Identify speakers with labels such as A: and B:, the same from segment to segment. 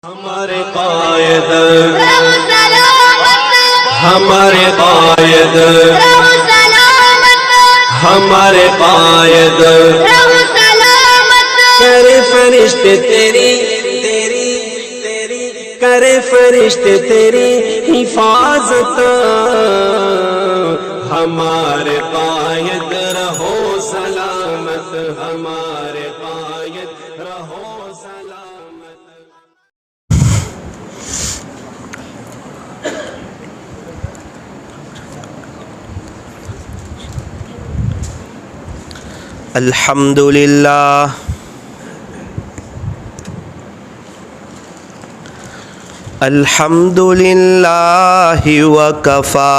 A: हमारे कायद हमारे कायद हमारे कायद करे फरिश्ते तेरी तेरी तेरी करे फरिश्ते तेरी हिफाजत। हमारे कायद रहो सलामत, हमारे कायद रहो सलामत।
B: अल्हम्दुलिल्लाह अल्हम्दुलिल्लाहि वकफ़ा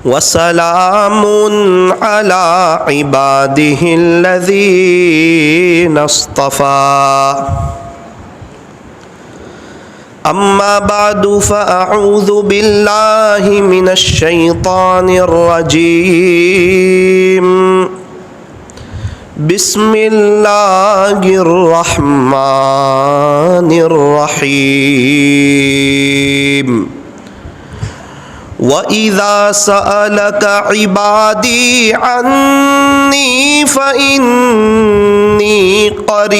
B: वसलामुन अला इबादिहिल्लज़ीना इस्तफ़ा। अम्मा बादु फ़अऊज़ु बिल्लाहि मिनश शैतानिर रजीम। बिस्मिल्लाहिर रहमानिर रहीम। व इज़ा सअलक इबादी अन्नी फ़इन्नी क़रीब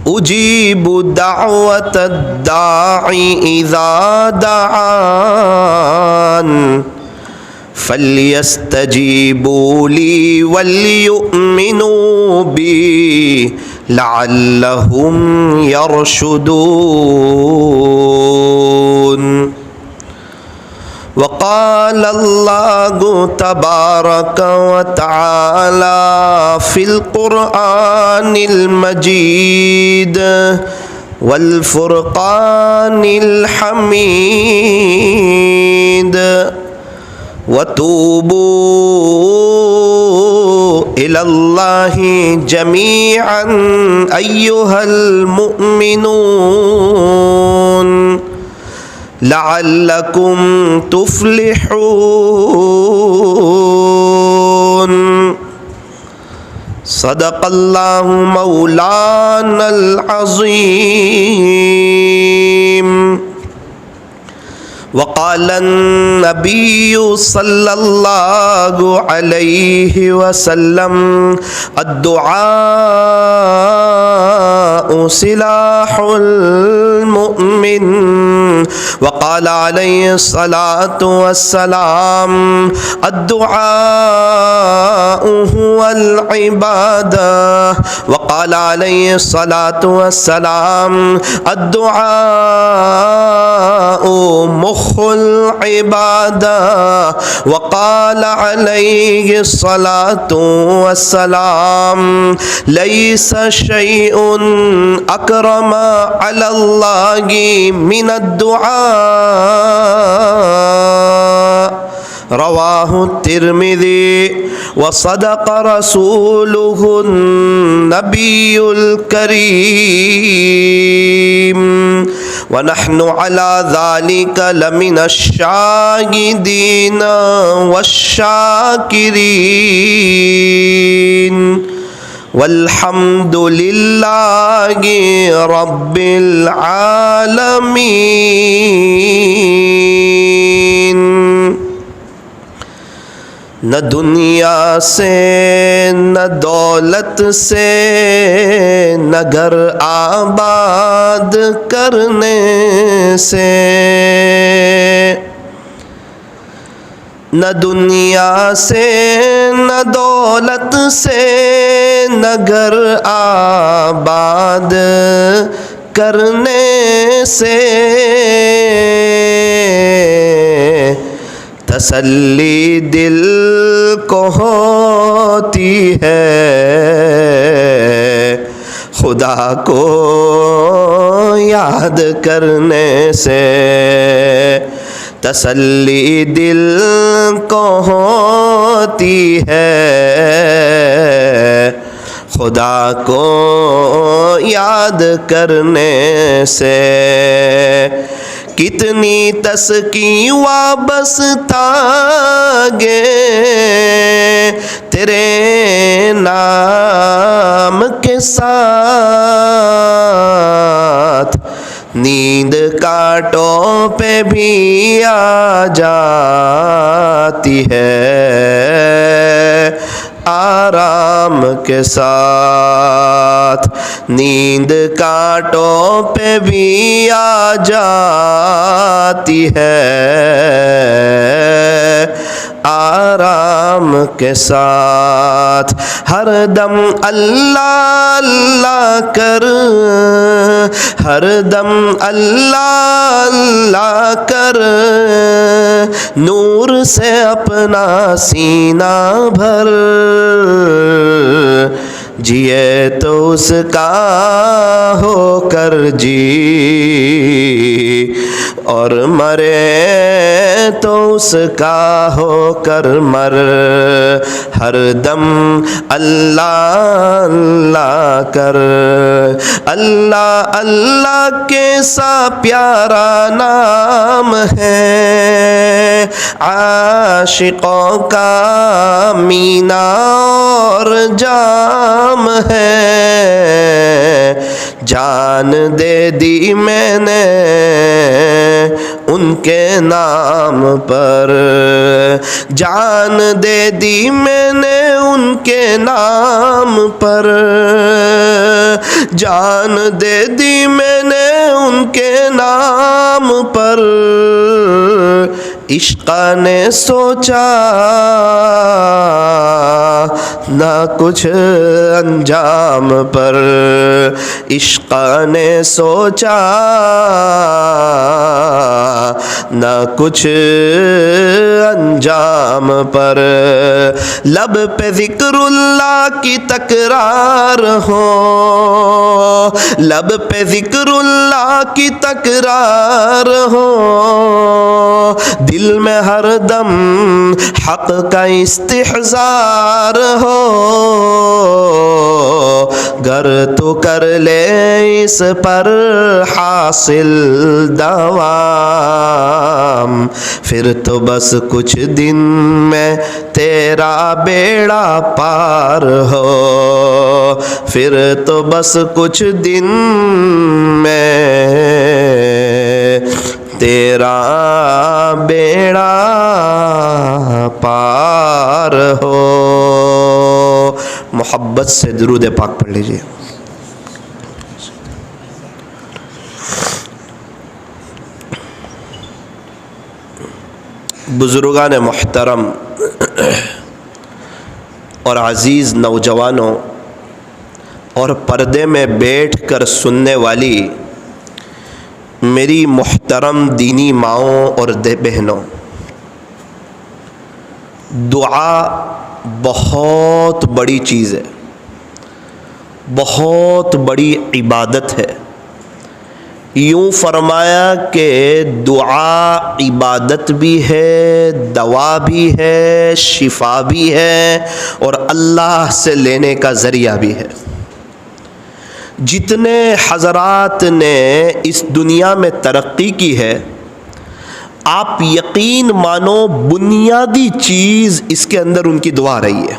B: उजीबु दाअवतद दाई इज़ा दआन फल्यस्तजीबू ली वल्युमिनू बी लअल्लहुम यरशुदून। वक़ाल अल्लाहु तबारक व तआला फ़िल क़ुरआनिल मजीद वल फ़ुरक़ानिल हमीद। वतूबू इलल्लाहि जमीअन अय्युहल मुअमिनून लअल्लकुम तुफ्लिहून। सदक़ल्लाहु मौलानल अज़ीम। वक़ालन नबिय्यु सल्लल्लाहु अलैहि वसल्लम अद्दुआउ सिलाहुल मुमिन। वक़ाल अलैहि सलातु वस्सलाम अद्दुआउ हुवल इबादा। वक़ाल अलैहि सलातु वस्सलाम अद्दुआउ मुख़ुल इबादा। वक़ाल अलैहि सलातु वस्सलाम लैसा शैउन अकरम अलल्लाहि मिनद्दुआ। रवाहु तिर्मिज़ी व सदक़ रसूलुहु नबियुल करीम। व नहनु अला ज़ालिका लमिनश शाहिदीन वश्शाकिरीन। वल्हम्दुलिल्लाहि रब्बिल आलमीन। न दुनिया से न दौलत से न घर आबाद करने से। न दुनिया से न दौलत से न घर आबाद करने से तसल्ली दिल को होती है खुदा को याद करने से। तसल्ली दिल को होती है खुदा को याद करने से। कितनी तस्की वाबस्ता गे तेरे नाम के साथ नींद कांटों पे भी आ जाती है, आराम के साथ नींद कांटों पे भी आ जाती है, आराम के साथ। हर दम अल्लाह अल्लाह कर, हर दम अल्लाह अल्लाह कर, नूर से अपना सीना भर, जिए तो उसका होकर जी और मरे तो उसका होकर मर। हर दम अल्लाह अल्लाह कर, अल्लाह अल्लाह कैसा प्यारा नाम है, आशिकों का मीना और जाम है। जान दे दी मैंने उनके नाम पर, जान दे दी मैंने उनके नाम पर, जान दे दी मैंने उनके नाम पर। इश्क़ ने सोचा ना कुछ अंजाम पर, इश्क़ ने सोचा ना कुछ अंजाम पर। लब पे ज़िक्रुल्लाह की तकरार हो, लब पे ज़िक्रुल्लाह की तकरार हो, दिल में हरदम हक़ का इस्तिहज़ार हो। गर तो कर ले इस पर हासिल दवाम, फिर तो बस कुछ दिन में तेरा बेड़ा पार हो, फिर तो बस कुछ दिन में तेरा बेड़ा पार हो। मोहब्बत से दुरूद पाक पढ़ लीजिए। बुजुर्गान मोहतरम और अज़ीज़ नौजवानों और पर्दे में बैठ कर सुनने वाली मेरी मोहतरम दीनी माओं और बहनों, दुआ बहुत बड़ी चीज़ है, बहुत बड़ी इबादत है। यूँ फरमाया कि दुआ इबादत भी है, दवा भी है, शिफा भी है और अल्लाह से लेने का ज़रिया भी है। जितने हज़रात ने इस दुनिया में तरक्की की है, आप यकीन मानो बुनियादी चीज़ इसके अंदर उनकी दुआ रही है।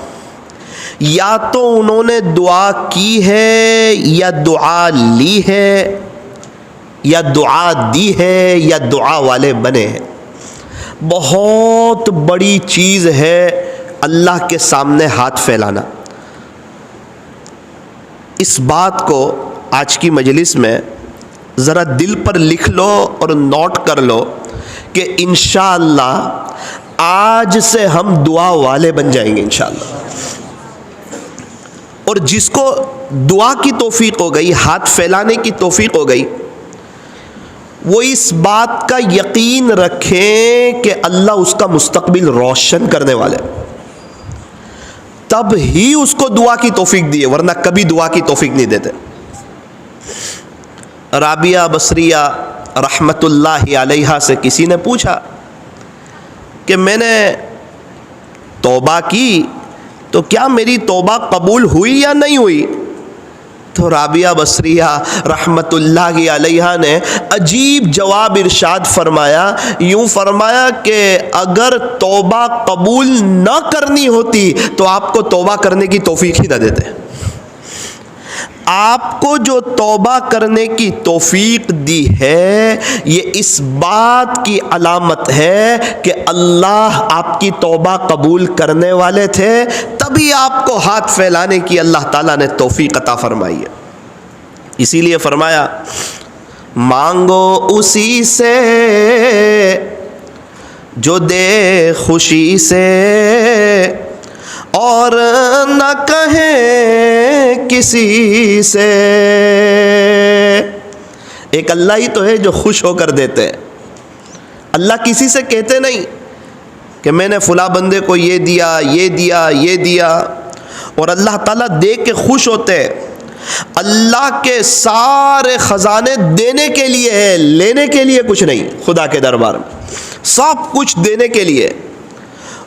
B: या तो उन्होंने दुआ की है, या दुआ ली है, या दुआ दी है, या दुआ वाले बने हैं। बहुत बड़ी चीज़ है अल्लाह के सामने हाथ फैलाना। इस बात को आज की मजलिस में ज़रा दिल पर लिख लो और नोट कर लो कि इंशाअल्लाह आज से हम दुआ वाले बन जाएंगे इंशाअल्लाह। और जिसको दुआ की तौफीक हो गई, हाथ फैलाने की तौफीक हो गई, वो इस बात का यकीन रखें कि अल्लाह उसका मुस्तकबिल रोशन करने वाले, तब ही उसको दुआ की तौफीक दी है, वरना कभी दुआ की तौफीक नहीं देते। राबिया बसरिया रहमतुल्लाहि अलैहा से किसी ने पूछा कि मैंने तौबा की तो क्या मेरी तौबा कबूल हुई या नहीं हुई? तो राबिया बसरिया रहमतुल्लाहि अलैहा ने अजीब जवाब इरशाद फरमाया, यूँ फरमाया कि अगर तौबा कबूल न करनी होती तो आपको तौबा करने की तौफीक ही न देते। आपको जो तौबा करने की तौफीक दी है, ये इस बात की अलामत है कि अल्लाह आपकी तौबा कबूल करने वाले थे, तभी आपको हाथ फैलाने की अल्लाह ताला ने तौफीक अता फरमाई है। इसीलिए फरमाया, मांगो उसी से जो दे खुशी से, और न कहें किसी से। एक अल्लाह ही तो है जो खुश होकर देते हैं। अल्लाह किसी से कहते नहीं कि मैंने फुला बंदे को ये दिया, ये दिया, ये दिया, और अल्लाह ताला दे के खुश होते हैं। अल्लाह के सारे खजाने देने के लिए है, लेने के लिए कुछ नहीं। खुदा के दरबार में सब कुछ देने के लिए।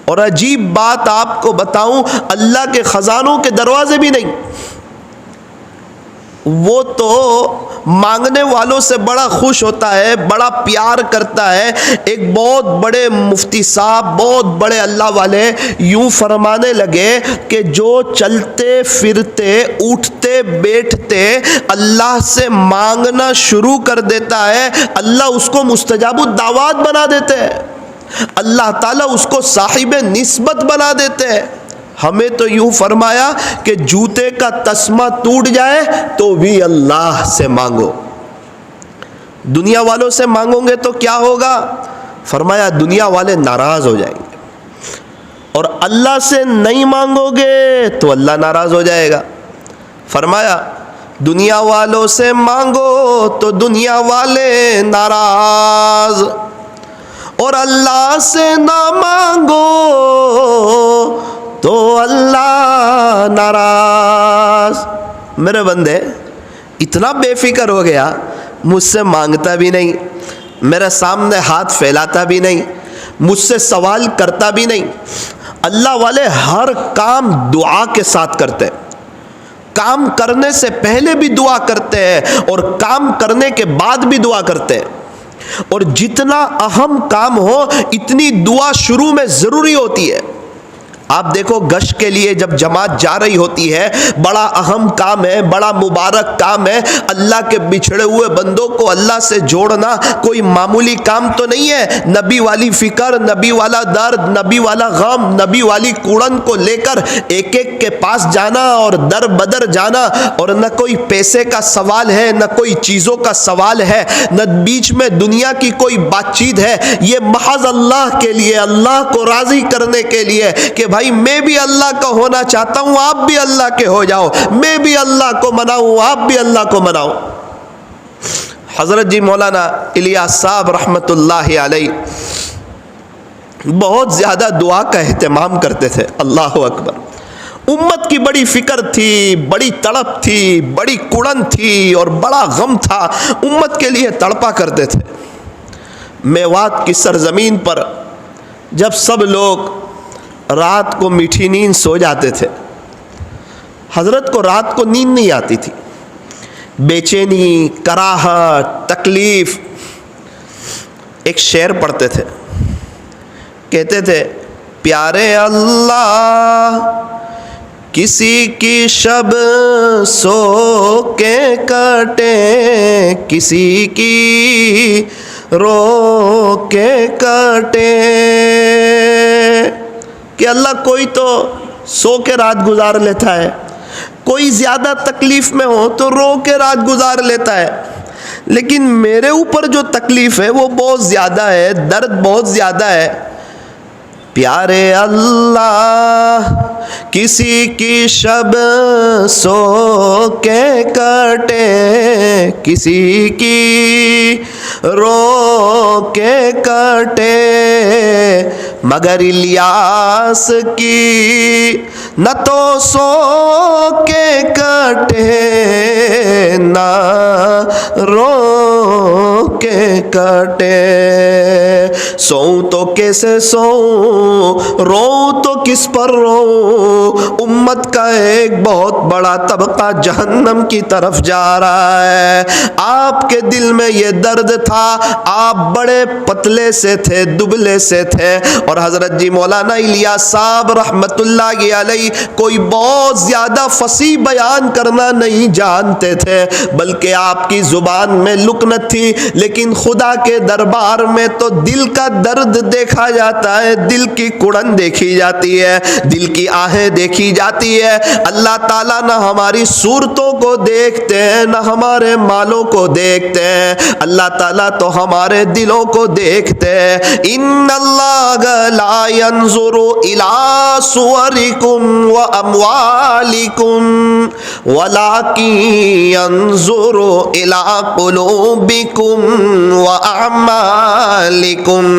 B: और अजीब बात आपको बताऊं, अल्लाह के खजानों के दरवाजे भी नहीं, वो तो मांगने वालों से बड़ा खुश होता है, बड़ा प्यार करता है। एक बहुत बड़े मुफ्ती साहब, बहुत बड़े अल्लाह वाले यूं फरमाने लगे कि जो चलते फिरते उठते बैठते अल्लाह से मांगना शुरू कर देता है, अल्लाह उसको मुस्तजाबुद दावत बना देते हैं, अल्लाह ताला उसको साहिब निस्बत बना देते हैं। हमें तो यूं फरमाया कि जूते का तस्मा टूट जाए तो भी अल्लाह से मांगो। दुनिया वालों से मांगोगे तो क्या होगा? फरमाया दुनिया वाले नाराज हो जाएंगे, और अल्लाह से नहीं मांगोगे तो अल्लाह नाराज हो जाएगा। फरमाया दुनिया वालों से मांगो तो दुनिया वाले नाराज, और अल्लाह से ना मांगो तो अल्लाह नाराज। मेरे बंदे इतना बेफिक्र हो गया, मुझसे मांगता भी नहीं, मेरे सामने हाथ फैलाता भी नहीं, मुझसे सवाल करता भी नहीं। अल्लाह वाले हर काम दुआ के साथ करते हैं। काम करने से पहले भी दुआ करते हैं और काम करने के बाद भी दुआ करते हैं। और जितना अहम काम हो इतनी दुआ शुरू में ज़रूरी होती है। आप देखो गश्त के लिए जब जमात जा रही होती है, बड़ा अहम काम है, बड़ा मुबारक काम है। अल्लाह के बिछड़े हुए बंदों को अल्लाह से जोड़ना कोई मामूली काम तो नहीं है। नबी वाली फिक्र, नबी वाला दर्द, नबी वाला गम, नबी वाली कूड़न को लेकर एक एक के पास जाना और दर बदर जाना, और न कोई पैसे का सवाल है, न कोई चीज़ों का सवाल है, न बीच में दुनिया की कोई बातचीत है। ये महज अल्लाह के लिए, अल्लाह को राज़ी करने के लिए कि भाई मैं भी अल्लाह का होना चाहता हूं, आप भी अल्लाह के हो जाओ, मैं भी अल्लाह को मनाऊं, आप भी अल्लाह को मनाओ। हजरत जी मौलाना इलियास साहब रहमतुल्लाहि अलैह बहुत ज़्यादा दुआ का एहतमाम करते थे। अल्लाह अकबर। उम्मत की बड़ी फिक्र थी, बड़ी तड़प थी, बड़ी कुड़न थी और बड़ा गम था। उम्मत के लिए तड़पा करते थे। मेवात की सरजमीन पर जब सब लोग रात को मीठी नींद सो जाते थे, हजरत को रात को नींद नहीं आती थी। बेचैनी, कराहत, तकलीफ। एक शेर पढ़ते थे, कहते थे प्यारे अल्लाह किसी की शब सो के कटे, किसी की रो के कटे। कि अल्लाह कोई तो सो के रात गुजार लेता है, कोई ज़्यादा तकलीफ़ में हो तो रो के रात गुजार लेता है, लेकिन मेरे ऊपर जो तकलीफ़ है वो बहुत ज़्यादा है, दर्द बहुत ज़्यादा है। प्यारे अल्लाह किसी की शब सो के कटे, किसी की रो के कटे, मगर इलियास की न तो सो के कटे न रो के कटे। सोऊं तो कैसे सोऊं, रोऊं तो किस पर रोऊं। उम्मत का एक बहुत बड़ा तबका जहन्नम की तरफ जा रहा है। आपके दिल में ये दर्द था, आप बड़े पतले से थे, दुबले से थे, और हजरत जी मौलाना इलियास साहब रहमतुल्लाह अलैह कोई बहुत ज्यादा फसी बयान करना नहीं जानते थे, बल्कि आपकी जुबान में लुकनत थी, लेकिन खुदा के दरबार में तो दिल का दर्द देखा जाता है, दिल की कुड़न देखी जाती है, दिल की आहें देखी जाती है। अल्लाह ताला ना हमारी सूरतों को देखते हैं, ना हमारे मालों को देखते हैं, अल्लाह ताला तो हमारे दिलों को देखते हैं। इन्नल्लाह ला यंजुरु इला सुवरिकुम व अमवालिकुम वलाकिन यंजुरु इला कुलूबिकुम व अमालिकुम।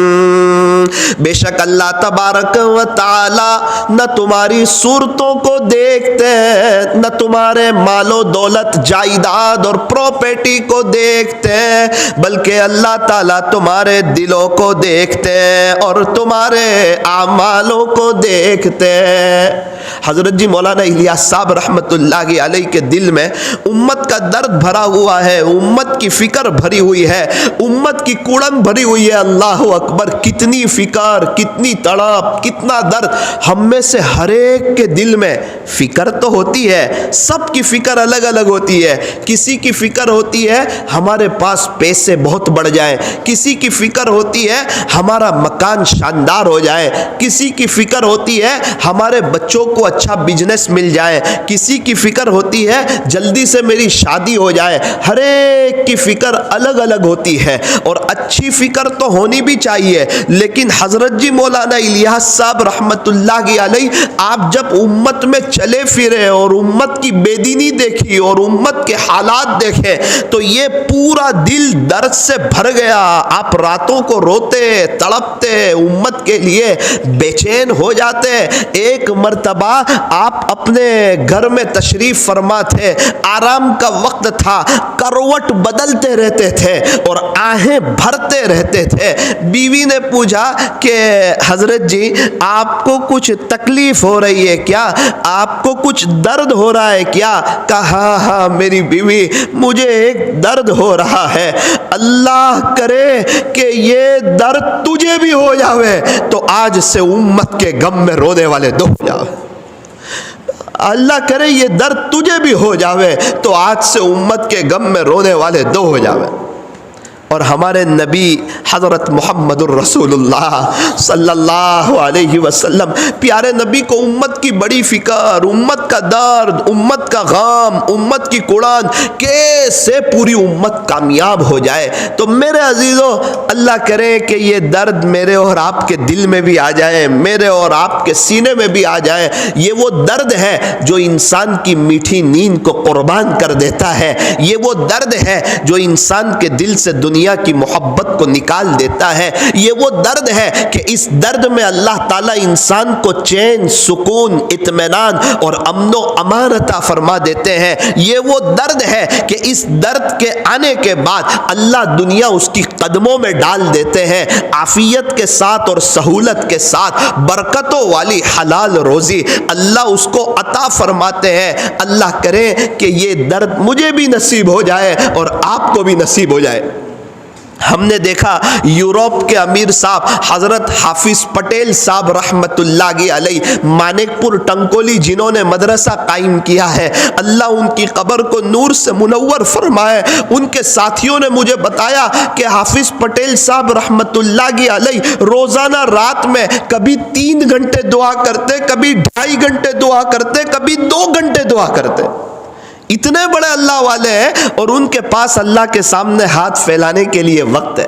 B: बेशक अल्लाह तबारक व ताला न तुम्हारी सूरतों को देखते हैं, न तुम्हारे मालो दौलत जायदाद और प्रॉपर्टी को देखते हैं, बल्कि अल्लाह ताला तुम्हारे दिलों को देखते हैं और तुम्हारे आमालों को देखते हैं। हजरत जी मौलाना इलियास साहब रहमतुल्लाह अलैह के दिल में उम्मत का दर्द भरा हुआ है, उम्मत की फिक्र भरी हुई है, उम्मत की कुड़न भरी हुई है। अल्लाह अकबर, कितनी फिक्र, कितनी तड़प, कितना दर्द। हम में से हर एक के दिल में फिक्र तो होती है, सबकी फिक्र अलग अलग होती है। किसी की फिक्र होती है हमारे पास पैसे बहुत बढ़ जाए, किसी की फिक्र होती है हमारा मकान शानदार हो जाए, किसी की फिक्र होती है हमारे बच्चों को अच्छा बिजनेस मिल जाए, किसी की फिक्र होती है जल्दी से मेरी शादी हो जाए। हर एक की फिक्र अलग अलग होती है और अच्छी फिक्र तो होनी भी चाहिए, लेकिन हजरत जी मौलाना इलियास साहब रहमतुल्लाह अलैह आप जब उम्मत में चले फिरे और उम्मत की बेदीनी देखी और उम्मत के हालात देखे तो ये पूरा दिल दर्द से भर गया। आप रातों को रोते, तड़पते, उम्मत के लिए बेचैन हो जाते। एक मर्तबा आप अपने घर में तशरीफ फरमा थे, आराम का वक्त था, करवट बदलते रहते थे और आहें भरते रहते थे। बीवी ने पूछा कि हजरत जी आपको कुछ तकलीफ हो रही है क्या, आपको कुछ दर्द हो रहा है क्या? कहा हाँ मेरी बीवी, मुझे एक दर्द हो रहा है, अल्लाह करे कि ये दर्द तुझे भी हो जावे तो आज से उम्मत के गम में रोने वाले दो हो जावे। अल्लाह करे ये दर्द तुझे भी हो जावे तो आज से उम्मत के गम में रोने वाले दो हो जावे। और हमारे नबी हज़रत मुहम्मदुर रसूलुल्लाह सल्लल्लाहु अलैहि वसल्लम, प्यारे नबी को उम्मत की बड़ी फिक्र, उम्मत का दर्द, उम्मत का गम, उम्मत की कुड़ान, कैसे पूरी उम्मत कामयाब हो जाए। तो मेरे अजीज़ों, अल्लाह करे कि ये दर्द मेरे और आपके दिल में भी आ जाए, मेरे और आपके सीने में भी आ जाए। ये वो दर्द है जो इंसान की मीठी नींद को कुर्बान कर देता है, ये वो दर्द है जो इंसान के दिल से दुनिया की मोहब्बत को निकाल देता है। ये वो दर्द है कि इस दर्द में अल्लाह ताला इंसान को चैन, सुकून, इत्मीनान और अमनो अमान अता फरमा देते हैं। ये वो दर्द है कि इस दर्द के आने के बाद अल्लाह दुनिया उसकी कदमों में डाल देते हैं, आफियत के साथ और सहूलत के साथ बरकतों वाली हलाल रोजी अल्लाह उसको अता फरमाते हैं। अल्लाह करे कि ये दर्द मुझे भी नसीब हो जाए और आपको भी नसीब हो जाए। हमने देखा यूरोप के अमीर साहब हज़रत हाफिज़ पटेल साहब रहमतुल्लाह अलैह, मानिकपुर टंकोली, जिन्होंने मदरसा कायम किया है, अल्लाह उनकी कब्र को नूर से मुनव्वर फरमाए। उनके साथियों ने मुझे बताया कि हाफिज़ पटेल साहब रहमतुल्लाह अलैह रोज़ाना रात में कभी 3 घंटे दुआ करते, कभी 2.5 घंटे दुआ करते, कभी 2 घंटे दुआ करते। इतने बड़े अल्लाह वाले हैं और उनके पास अल्लाह के सामने हाथ फैलाने के लिए वक्त है।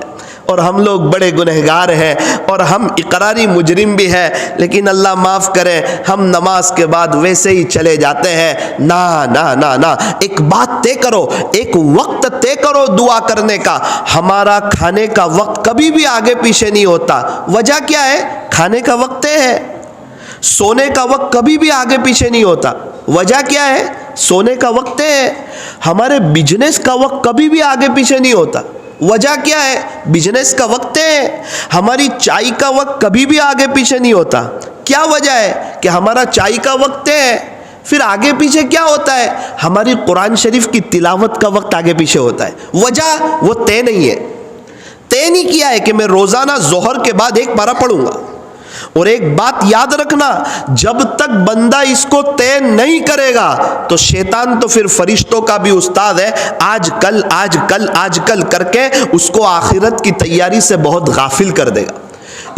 B: और हम लोग बड़े गुनहगार हैं और हम इकरारी मुजरिम भी हैं, लेकिन अल्लाह माफ़ करे, हम नमाज के बाद वैसे ही चले जाते हैं। ना ना ना ना, एक बात तय करो, एक वक्त तय करो दुआ करने का। हमारा खाने का वक्त कभी भी आगे पीछे नहीं होता। वजह क्या है? खाने का वक्त तय है। सोने का वक्त कभी भी आगे पीछे नहीं होता। वजह क्या है? सोने का वक्त है। हमारे बिजनेस का वक्त कभी भी आगे पीछे नहीं होता। वजह क्या है? बिजनेस का वक्त है, हमारी चाय का वक्त कभी भी आगे पीछे नहीं होता। क्या वजह है कि हमारा चाय का वक्त है, फिर आगे पीछे क्या होता है? हमारी कुरान शरीफ की तिलावत का वक्त आगे पीछे होता है। वजह वो तय नहीं है, तय नहीं किया है कि मैं रोजाना जोहर के बाद एक पारा पढ़ूंगा। और एक बात याद रखना, जब तक बंदा इसको तय नहीं करेगा तो शैतान तो फिर फरिश्तों का भी उस्ताद है, आज कल आज कल आज कल करके उसको आखिरत की तैयारी से बहुत गाफिल कर देगा।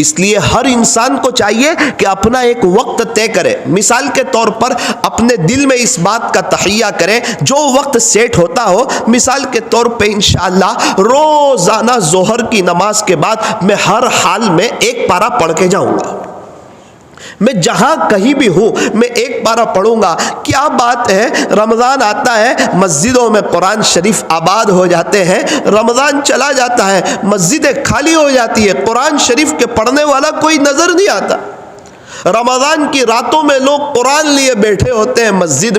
B: इसलिए हर इंसान को चाहिए कि अपना एक वक्त तय करे। मिसाल के तौर पर अपने दिल में इस बात का तहैया करें, जो वक्त सेट होता हो, मिसाल के तौर पे इंशाअल्लाह रोजाना जोहर की नमाज के बाद मैं हर हाल में एक पारा पढ़ के जाऊंगा। मैं जहां कहीं भी हूं मैं एक पारा पढ़ूंगा। क्या बात है, रमजान आता है, मस्जिदों में कुरान शरीफ आबाद हो जाते हैं, रमजान चला जाता है, मस्जिदें खाली हो जाती है, कुरान शरीफ के पढ़ने वाला कोई नजर नहीं आता। रमजान की रातों में लोग कुरान लिए बैठे होते हैं मस्जिद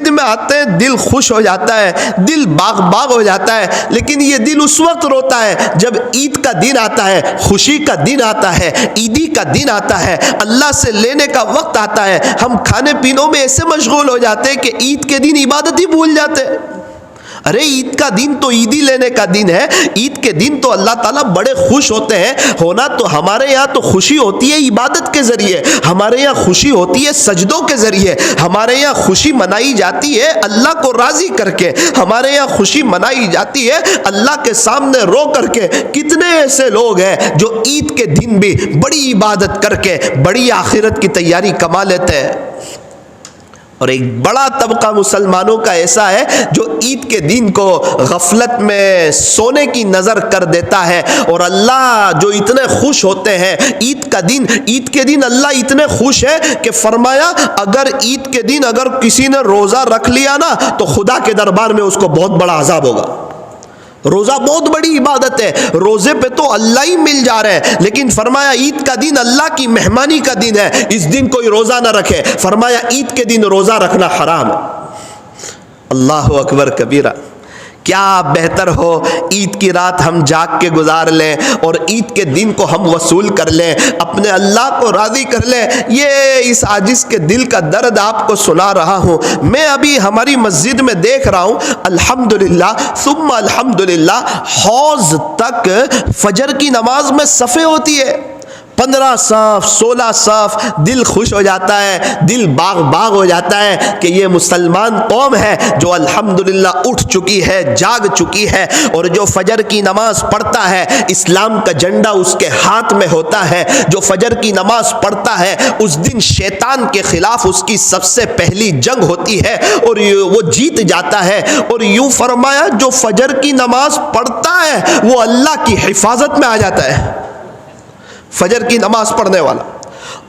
B: में आते हैं, दिल खुश हो जाता है, दिल बाग बाग हो जाता है। लेकिन ये दिल उस वक्त रोता है जब ईद का दिन आता है, खुशी का दिन आता है, ईदी का दिन आता है, अल्लाह से लेने का वक्त आता है। हम खाने पीनों में ऐसे मशगूल हो जाते हैं कि ईद के दिन इबादत ही भूल जाते हैं। अरे ईद का दिन तो ईदी लेने का दिन है, ईद के दिन तो अल्लाह ताला बड़े खुश होते हैं। होना तो हमारे यहाँ तो खुशी होती है इबादत के जरिए, हमारे यहाँ खुशी होती है सजदों के जरिए, हमारे यहाँ खुशी मनाई जाती है अल्लाह को राजी करके, हमारे यहाँ खुशी मनाई जाती है अल्लाह के सामने रो करके। कितने ऐसे लोग हैं जो ईद के दिन भी बड़ी इबादत करके बड़ी आखिरत की तैयारी कमा लेते हैं। और एक बड़ा तबका मुसलमानों का ऐसा है जो ईद के दिन को गफलत में सोने की नज़र कर देता है। और अल्लाह जो इतने खुश होते हैं ईद के दिन अल्लाह इतने खुश है कि फरमाया अगर ईद के दिन अगर किसी ने रोज़ा रख लिया ना तो खुदा के दरबार में उसको बहुत बड़ा अजाब होगा। रोज़ा बहुत बड़ी इबादत है, रोज़े पे तो अल्लाह ही मिल जा रहे हैं, लेकिन फरमाया ईद का दिन अल्लाह की मेहमानी का दिन है, इस दिन कोई रोज़ा ना रखे। फरमाया ईद के दिन रोज़ा रखना हराम है। अल्लाह अकबर कबीरा। क्या बेहतर हो ईद की रात हम जाग के गुजार लें और ईद के दिन को हम वसूल कर लें, अपने अल्लाह को राज़ी कर लें। ये इस आजिज़ के दिल का दर्द आपको सुना रहा हूँ। मैं अभी हमारी मस्जिद में देख रहा हूँ, अल्हम्दुलिल्लाह सुम्मा अल्हम्दुलिल्लाह, हौज़ तक फजर की नमाज में सफ़े होती है, 15 सफ 16 सफ। दिल खुश हो जाता है, दिल बाग बाग हो जाता है कि ये मुसलमान कौम है जो अल्हम्दुलिल्लाह उठ चुकी है, जाग चुकी है, और जो फजर की नमाज पढ़ता है इस्लाम का झंडा उसके हाथ में होता है। जो फजर की नमाज पढ़ता है उस दिन शैतान के खिलाफ उसकी सबसे पहली जंग होती है और वो जीत जाता है। और यूं फरमाया जो फजर की नमाज पढ़ता है वो अल्लाह की हिफाजत में आ जाता है, फजर की नमाज पढ़ने वाला।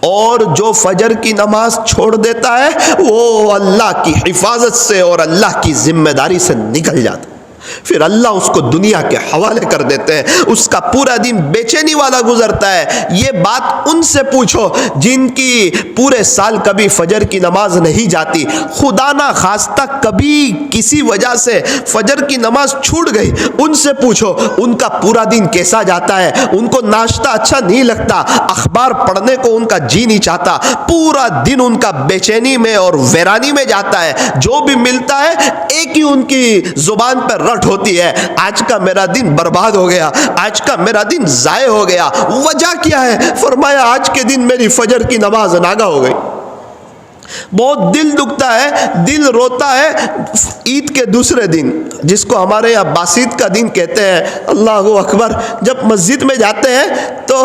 B: और जो फजर की नमाज छोड़ देता है वो अल्लाह की हिफाजत से और अल्लाह की जिम्मेदारी से निकल जाता है। फिर अल्लाह उसको दुनिया के हवाले कर देते हैं, उसका पूरा दिन बेचैनी वाला गुजरता है। ये बात उनसे पूछो जिनकी पूरे साल कभी फजर की नमाज नहीं जाती, खुदा ना खास्ता कभी किसी वजह से फजर की नमाज छूट गई, उनसे पूछो उनका पूरा दिन कैसा जाता है। उनको नाश्ता अच्छा नहीं लगता, अखबार पढ़ने को उनका जी नहीं चाहता, पूरा दिन उनका बेचैनी में और वैरानी में जाता है। जो भी मिलता है एक ही उनकी जुबान पर रट होती है, आज का मेरा दिन बर्बाद हो गया, आज का मेरा दिन जाये हो गया। वजह क्या है? फरमाया आज के दिन मेरी फजर की नमाज नागा हो गई। बहुत दिल दुखता है, दिल रोता है ईद के दूसरे दिन, जिसको हमारे यहाँ बासीद का दिन कहते हैं। अल्लाहु अकबर। जब मस्जिद में जाते हैं तो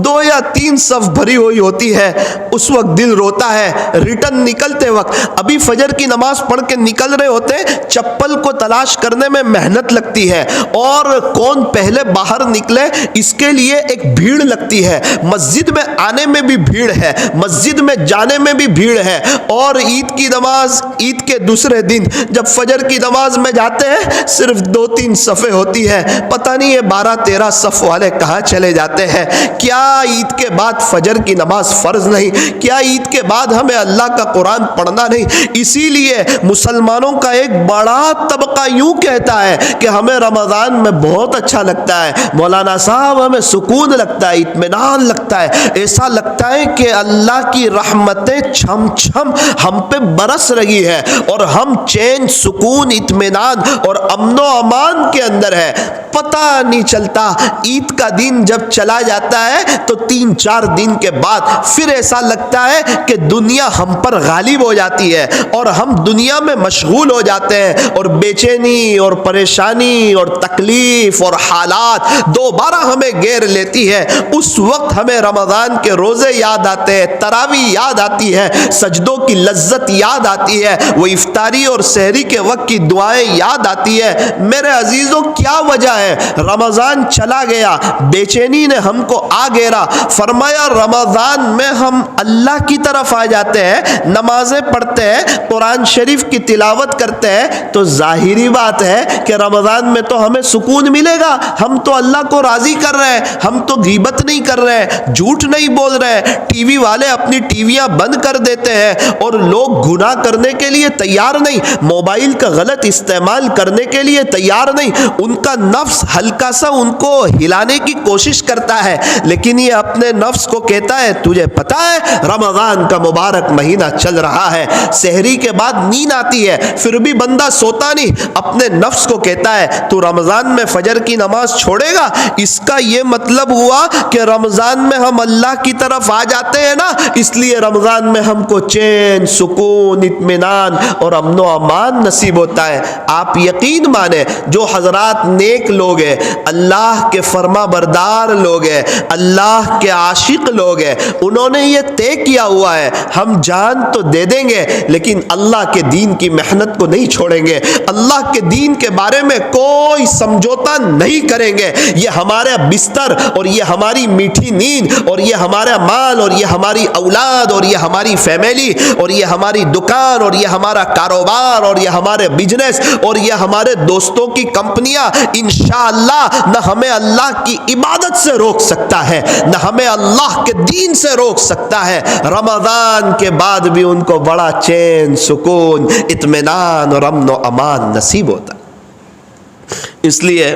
B: 2 या 3 सफ भरी हुई होती है, उस वक्त दिल रोता है। रिटर्न निकलते वक्त अभी फजर की नमाज पढ़ के निकल रहे होते हैं, चप्पल को तलाश करने में मेहनत लगती है और कौन पहले बाहर निकले इसके लिए एक भीड़ लगती है। मस्जिद में आने में भी भीड़ है, मस्जिद में जाने में भी भीड़ है। और ईद की नमाज, ईद के दूसरे दिन जब फजर की नमाज में जाते हैं सिर्फ 2-3 सफ़े होती है, पता नहीं ये 12-13 सफ़ वाले कहाँ चले जाते हैं। क्या ईद के बाद फजर की नमाज फ़र्ज नहीं? क्या ईद के बाद हमें अल्लाह का कुरान पढ़ना नहीं? इसीलिए मुसलमानों का एक बड़ा तबका यूं कहता है कि हमें रमज़ान में बहुत अच्छा लगता है, मौलाना साहब हमें सुकून लगता है, इत्मीनान लगता है, ऐसा लगता है कि अल्लाह की रहमतें छम छम हम पे बरस रही है और हम चैन, सुकून, इत्मीनान और अमनो अमान के अंदर है। पता नहीं चलता, ईद का दिन जब चला जाता है तो 3-4 दिन के बाद फिर ऐसा लगता है कि दुनिया हम पर गालिब हो जाती है और हम दुनिया में मशगूल हो जाते हैं और बेचैनी और परेशानी और तकलीफ और हालात दोबारा हमें घेर लेती है। उस वक्त हमें रमज़ान के रोज़े याद आते हैं, तरावी याद आती है, सजदों की लज्जत याद आती है, वो इफ्तारी और सहरी के वक्त की दुआएं याद आती है। मेरे अजीज़ों, क्या वजह है? रमज़ान चला गया, बेचैनी ने हमको आ घेरा। फरमाया रमज़ान में हम अल्लाह की तरफ आ जाते हैं, नमाजें पढ़ते हैं, कुरान शरीफ की तिलावत करते हैं, तो जाहिरी बात है कि रमज़ान में तो हमें सुकून मिलेगा। हम तो अल्लाह को राज़ी कर रहे हैं, हम तो गीबत नहीं कर रहे हैं, झूठ नहीं बोल रहे हैं, टीवी वाले अपनी टीवियां बंद कर देते हैं और लोग गुनाह करने के लिए तैयार नहीं, मोबाइल का गलत इस्तेमाल करने के लिए तैयार नहीं। उनका नफ्स हल्का सा उनको हिलाने की कोशिश करता है, लेकिन ये अपने नफ्स को कहता है तुझे पता है रमज़ान का मुबारक महीना चल रहा है, सहरी के बाद नींद आती है, फिर भी बंदा सोता नहीं, अपने नफ्स को कहता है तू रमज़ान में फजर की नमाज छोड़ेगा। इसका ये मतलब हुआ कि रमज़ान में हम अल्लाह की तरफ आ जाते हैं ना, इसलिए रमज़ान में हमको चैन, सुकून, इत्मीनान और अमनो अमान नसीब होता है। आप यकीन माने जो हजरात नेक लोग हैं, अल्लाह के फरमा बरदार लोग हैं, अल्लाह के आशिक लोग हैं, उन्होंने ये तय किया हुआ है हम जान तो दे देंगे लेकिन अल्लाह के दीन की मेहनत को नहीं छोड़ेंगे, अल्लाह के दीन के बारे में कोई समझौता नहीं करेंगे। ये हमारा बिस्तर और ये हमारी मीठी नींद और ये हमारा माल और ये हमारी औलाद और ये हमारी फैमिली और ये हमारी दुकान और ये हमारा कारोबार और ये हमारे बिजनेस और ये हमारे दोस्तों की कंपनियां इंशाअल्लाह न हमें अल्लाह की इबादत से रोक सकता है, न हमें अल्लाह के दीन से रोक सकता है। रमज़ान के बाद भी उनको बड़ा चैन, सुकून, इत्मीनान और अमन व अमान नसीब होता है। इसलिए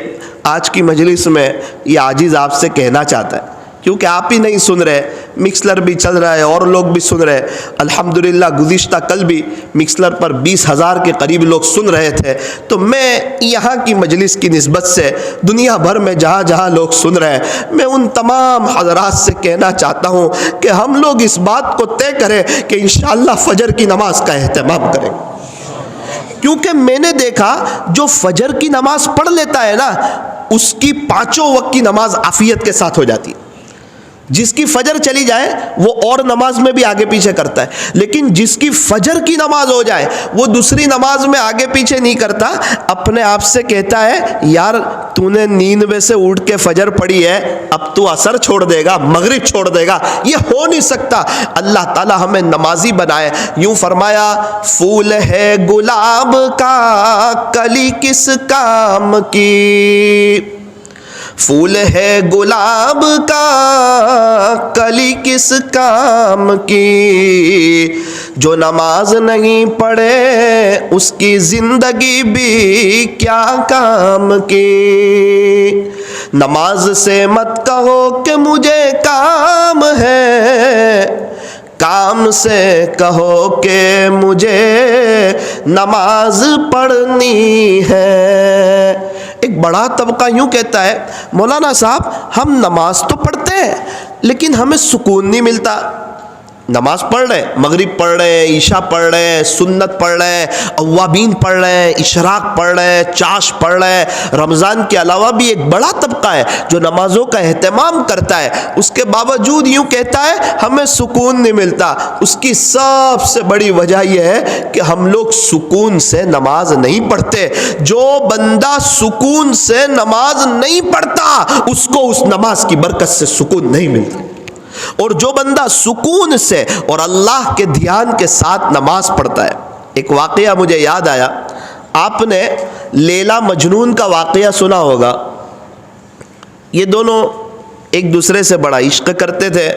B: आज की मजलिस में ये आजिज़ आपसे कहना चाहता है, क्योंकि आप ही नहीं सुन रहे, मिक्सलर भी चल रहा है और लोग भी सुन रहे। अल्हम्दुलिल्लाह गुज़िश्ता कल भी मिक्सलर पर 20,000 के करीब लोग सुन रहे थे। तो मैं यहाँ की मजलिस की निस्बत से दुनिया भर में जहाँ जहाँ लोग सुन रहे हैं, मैं उन तमाम हज़रात से कहना चाहता हूँ कि हम लोग इस बात को तय करें कि इंशाअल्लाह फ़जर की नमाज का एहतमाम करें। क्योंकि मैंने देखा जो फजर की नमाज पढ़ लेता है ना, उसकी 5 वक्त की नमाज आफियत के साथ हो जाती है। जिसकी फजर चली जाए वो और नमाज में भी आगे पीछे करता है, लेकिन जिसकी फजर की नमाज हो जाए वो दूसरी नमाज में आगे पीछे नहीं करता, अपने आप से कहता है यार तूने नींद में से उठ के फजर पढ़ी है, अब तू असर छोड़ देगा, मगरिब छोड़ देगा, ये हो नहीं सकता। अल्लाह ताला हमें नमाजी बनाए। यूं फरमाया फूल है गुलाब का कली किस काम की, फूल है गुलाब का कली किस काम की, जो नमाज नहीं पढ़े उसकी जिंदगी भी क्या काम की। नमाज से मत कहो कि मुझे काम है, काम से कहो कि मुझे नमाज पढ़नी है। एक बड़ा तबका यूं कहता है मौलाना साहब हम नमाज तो पढ़ते हैं लेकिन हमें सुकून नहीं मिलता। नमाज पढ़ रहे, मगरिब पढ़ रहे, ईशा पढ़ रहे, सुन्नत पढ़ रहे, अव्वाबीन पढ़ रहे, इशराक पढ़ रहे, चाश पढ़ रहे। रमज़ान के अलावा भी एक बड़ा तबका है जो नमाज़ों का एहतमाम करता है, उसके बावजूद यूँ कहता है हमें सुकून नहीं मिलता। उसकी सबसे बड़ी वजह यह है कि हम लोग सुकून से नमाज नहीं पढ़ते। जो बंदा सुकून से नमाज नहीं पढ़ता उसको उस नमाज की बरकत से सुकून नहीं मिलता। और जो बंदा सुकून से और अल्लाह के ध्यान के साथ नमाज पढ़ता है। एक वाक़या मुझे याद आया, आपने लैला मजनून का वाक़या सुना होगा। ये दोनों एक दूसरे से बड़ा इश्क करते थे।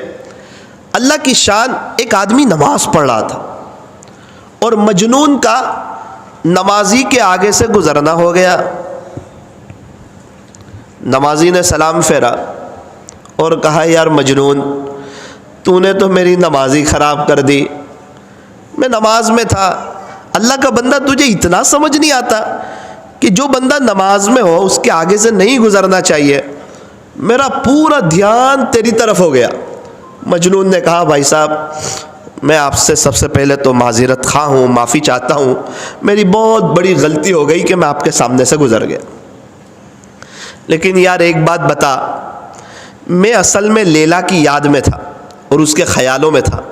B: अल्लाह की शान, एक आदमी नमाज पढ़ रहा था और मजनून का नमाजी के आगे से गुजरना हो गया। नमाजी ने सलाम फेरा और कहा, यार मजनून, तूने तो मेरी नमाजी ख़राब कर दी। मैं नमाज में था। अल्लाह का बंदा, तुझे इतना समझ नहीं आता कि जो बंदा नमाज में हो उसके आगे से नहीं गुजरना चाहिए। मेरा पूरा ध्यान तेरी तरफ हो गया। मजनून ने कहा, भाई साहब, मैं आपसे सबसे पहले तो माज़िरत खा हूँ, माफ़ी चाहता हूँ। मेरी बहुत बड़ी गलती हो गई कि मैं आपके सामने से गुजर गया। लेकिन यार एक बात बता, मैं असल में लैला की याद में था और उसके ख्यालों में था,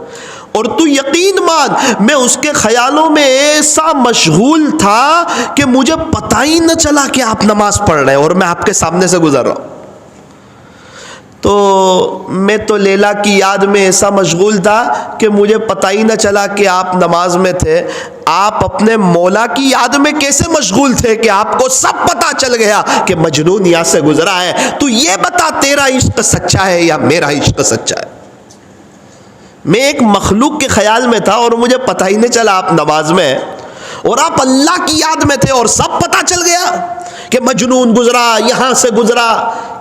B: और तू यकीन मान मैं उसके ख्यालों में ऐसा मशगूल था कि मुझे पता ही न चला कि आप नमाज पढ़ रहे हैं और मैं आपके सामने से गुजर रहा हूँ। तो मैं तो लैला की याद में ऐसा मशगूल था कि मुझे पता ही न चला कि आप नमाज में थे। आप अपने मौला की याद में कैसे मशगूल थे कि आपको सब पता चल गया कि मजनून यहाँ से गुजरा है। तू ये बता, तेरा इश्क सच्चा है या मेरा इश्क सच्चा है? मैं एक मखलूक के ख्याल में था और मुझे पता ही नहीं चला आप नमाज में हैं, और आप अल्लाह की याद में थे और सब पता चल गया कि मजनून गुजरा, यहाँ से गुजरा।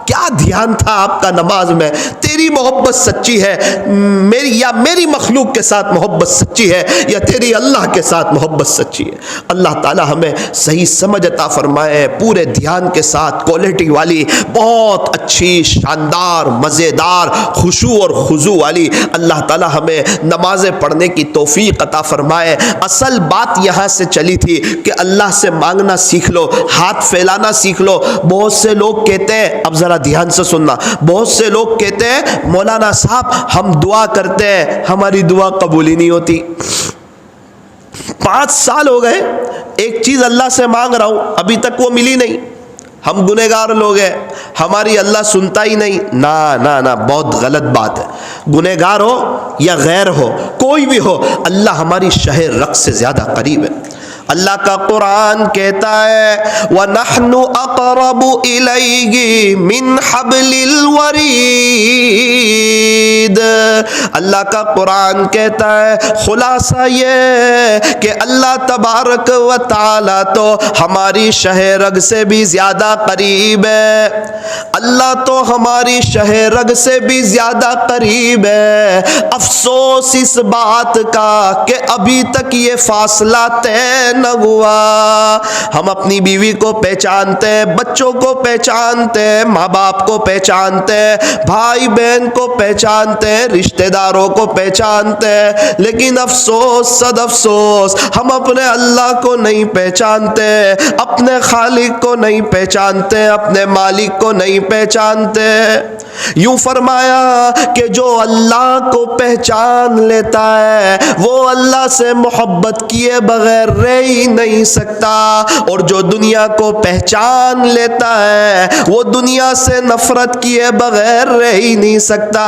B: क्या ध्यान था आपका नमाज में? तेरी मोहब्बत सच्ची है मेरी मखलूक के साथ मोहब्बत सच्ची है, या तेरी अल्लाह के साथ मोहब्बत सच्ची है? अल्लाह ताला हमें सही समझ अता फरमाए, पूरे ध्यान के साथ क्वालिटी वाली, बहुत अच्छी, शानदार, मज़ेदार, खुशू और खुजू वाली अल्लाह ताला हमें नमाज़ें पढ़ने की तौफीक अता फरमाए। असल बात यहाँ से चली थी कि अल्लाह से मांगना सीख लो, हाथ फैलाना सीख लो। बहुत से लोग कहते हैं, अब ज़रा ध्यान से सुनना, बहुत से लोग कहते हैं, मौलाना साहब हम दुआ करते हैं, हमारी दुआ कबूल ही नहीं होती। 5 साल हो गए, एक चीज़ अल्लाह से मांग रहा हूँ, अभी तक वो मिली नहीं। हम गुनहगार लोग हैं, हमारी अल्लाह सुनता ही नहीं। ना ना ना, बहुत गलत बात है। गुनहगार हो या गैर हो, कोई भी हो, अल्लाह हमारी शहर रक़ से ज़्यादा करीब है। अल्लाह का कुरान कहता है, व नहनु अक़रबु इलैहि मिन हब्लिल वरीद। अल्लाह का कुरान कहता है, खुलासा ये कि अल्लाह तबारक व तआला तो हमारी शहरग से भी ज़्यादा करीब है। अल्लाह तो हमारी शहरग से भी ज़्यादा करीब है। अफसोस इस बात का कि अभी तक ये फासला तय न हुआ। हम अपनी बीवी को पहचानते हैं, बच्चों को पहचानते हैं, माँ बाप को पहचानते हैं, भाई बहन को पहचानते हैं, रिश्तेदारों को पहचानते हैं, लेकिन अफसोस सद अफसोस हम अपने अल्लाह को नहीं पहचानते, अपने खालिक को नहीं पहचानते, अपने मालिक को नहीं पहचानते। यूं फरमाया कि जो अल्लाह को पहचान लेता है वो अल्लाह से मोहब्बत किए बगैर रह ही नहीं सकता, और जो दुनिया को पहचान लेता है वो दुनिया से नफरत किए बगैर रह ही नहीं सकता।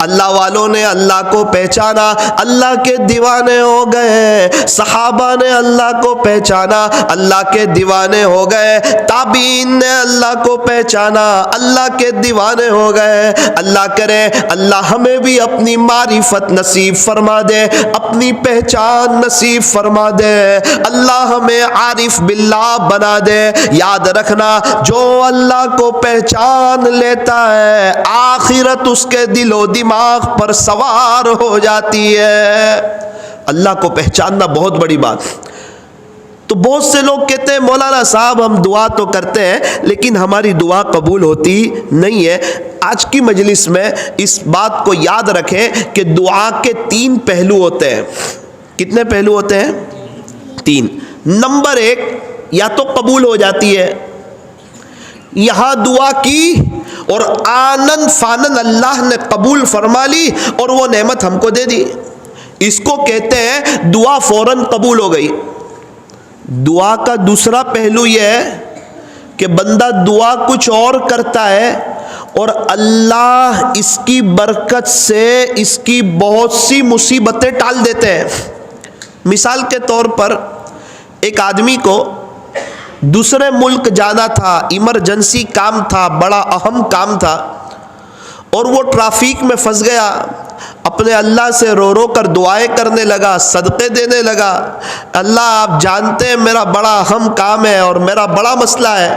B: अल्लाह वालों ने अल्लाह को पहचाना, अल्लाह के दीवाने हो गए। सहाबा ने अल्लाह को पहचाना, अल्लाह के दीवाने हो गए। ताबीन ने अल्लाह को पहचाना, अल्लाह के दीवाने हो गए। अल्लाह करे अल्लाह हमें भी अपनी मारिफत नसीब फरमा दे, अपनी पहचान नसीब फरमा दे। अल्लाह हमें आरिफ बिल्लाह बना दे। याद रखना, जो अल्लाह को पहचान लेता है आखिरत उसके दिलो दिमाग पर सवार हो जाती है। अल्लाह को पहचानना बहुत बड़ी बात। तो बहुत से लोग कहते हैं, मौलाना साहब हम दुआ तो करते हैं लेकिन हमारी दुआ कबूल होती नहीं है। आज की मजलिस में इस बात को याद रखें कि दुआ के 3 पहलू होते हैं। कितने पहलू होते हैं? 3। नंबर 1, या तो कबूल हो जाती है, यहां दुआ की और आनन फानन अल्लाह ने कबूल फरमा ली और वो नेमत हमको दे दी, इसको कहते हैं दुआ फौरन कबूल हो गई। दुआ का दूसरा पहलू यह है कि बंदा दुआ कुछ और करता है और अल्लाह इसकी बरकत से इसकी बहुत सी मुसीबतें टाल देते हैं। मिसाल के तौर पर एक आदमी को दूसरे मुल्क जाना था, इमरजेंसी काम था, बड़ा अहम काम था, और वो ट्रैफिक में फंस गया। अपने अल्लाह से रो रो कर दुआएं करने लगा, सदक़े देने लगा। अल्लाह, आप जानते हैं मेरा बड़ा अहम काम है और मेरा बड़ा मसला है,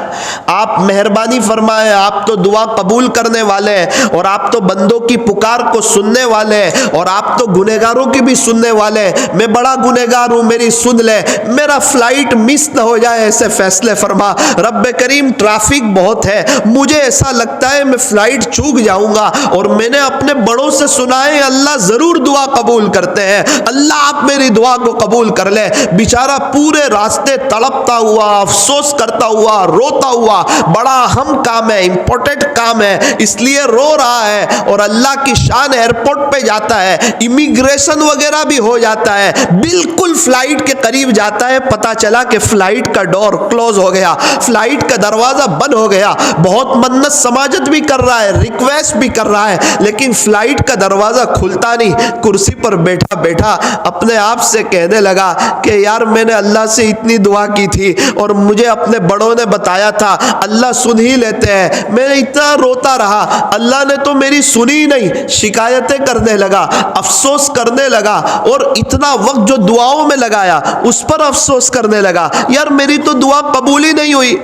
B: आप मेहरबानी फरमाएं, आप तो दुआ कबूल करने वाले हैं और आप तो बंदों की पुकार को सुनने वाले हैं और आप तो गुनहगारों की भी सुनने वाले हैं। मैं बड़ा गुनहगार हूँ, मेरी सुन ले, मेरा फ्लाइट मिस न हो जाए, ऐसे फैसले फरमा। रब्बे करीम, ट्रैफिक बहुत है, मुझे ऐसा लगता है मैं फ्लाइट चूक जाऊंगा। और मैंने अपने बड़ों से सुना है अल्लाह जरूर दुआ कबूल करते हैं, अल्लाह आप मेरी दुआ को कबूल कर ले। बेचारा पूरे रास्ते तड़पता हुआ, अफसोस करता हुआ, रोता हुआ, बड़ा अहम काम है, इंपॉर्टेंट काम है, इसलिए रो रहा है। और अल्लाह की शान, एयरपोर्ट पे जाता है, इमिग्रेशन वगैरह भी हो जाता है, बिल्कुल फ्लाइट के करीब जाता है, पता चला कि फ्लाइट का डोर क्लोज हो गया, फ्लाइट का दरवाजा बंद हो गया। बहुत मन्नत समाजत भी कर रहा है, रिक्वेस्ट भी कर रहा है, लेकिन फ्लाइट का दरवाजा खुलता नहीं। कुर्सी पर बैठा बैठा अपने आप से कहने लगा कि यार, मैंने अल्लाह से इतनी दुआ की थी और मुझे अपने बड़ों ने बताया था अल्लाह सुन ही लेते हैं, मैं इतना रोता रहा, अल्लाह ने तो मेरी सुनी ही नहीं। शिकायतें करने लगा, अफसोस करने लगा, और इतना वक्त जो दुआओं में लगाया उस पर अफसोस करने लगा, यार मेरी तो दुआ कबूल ही नहीं हुई।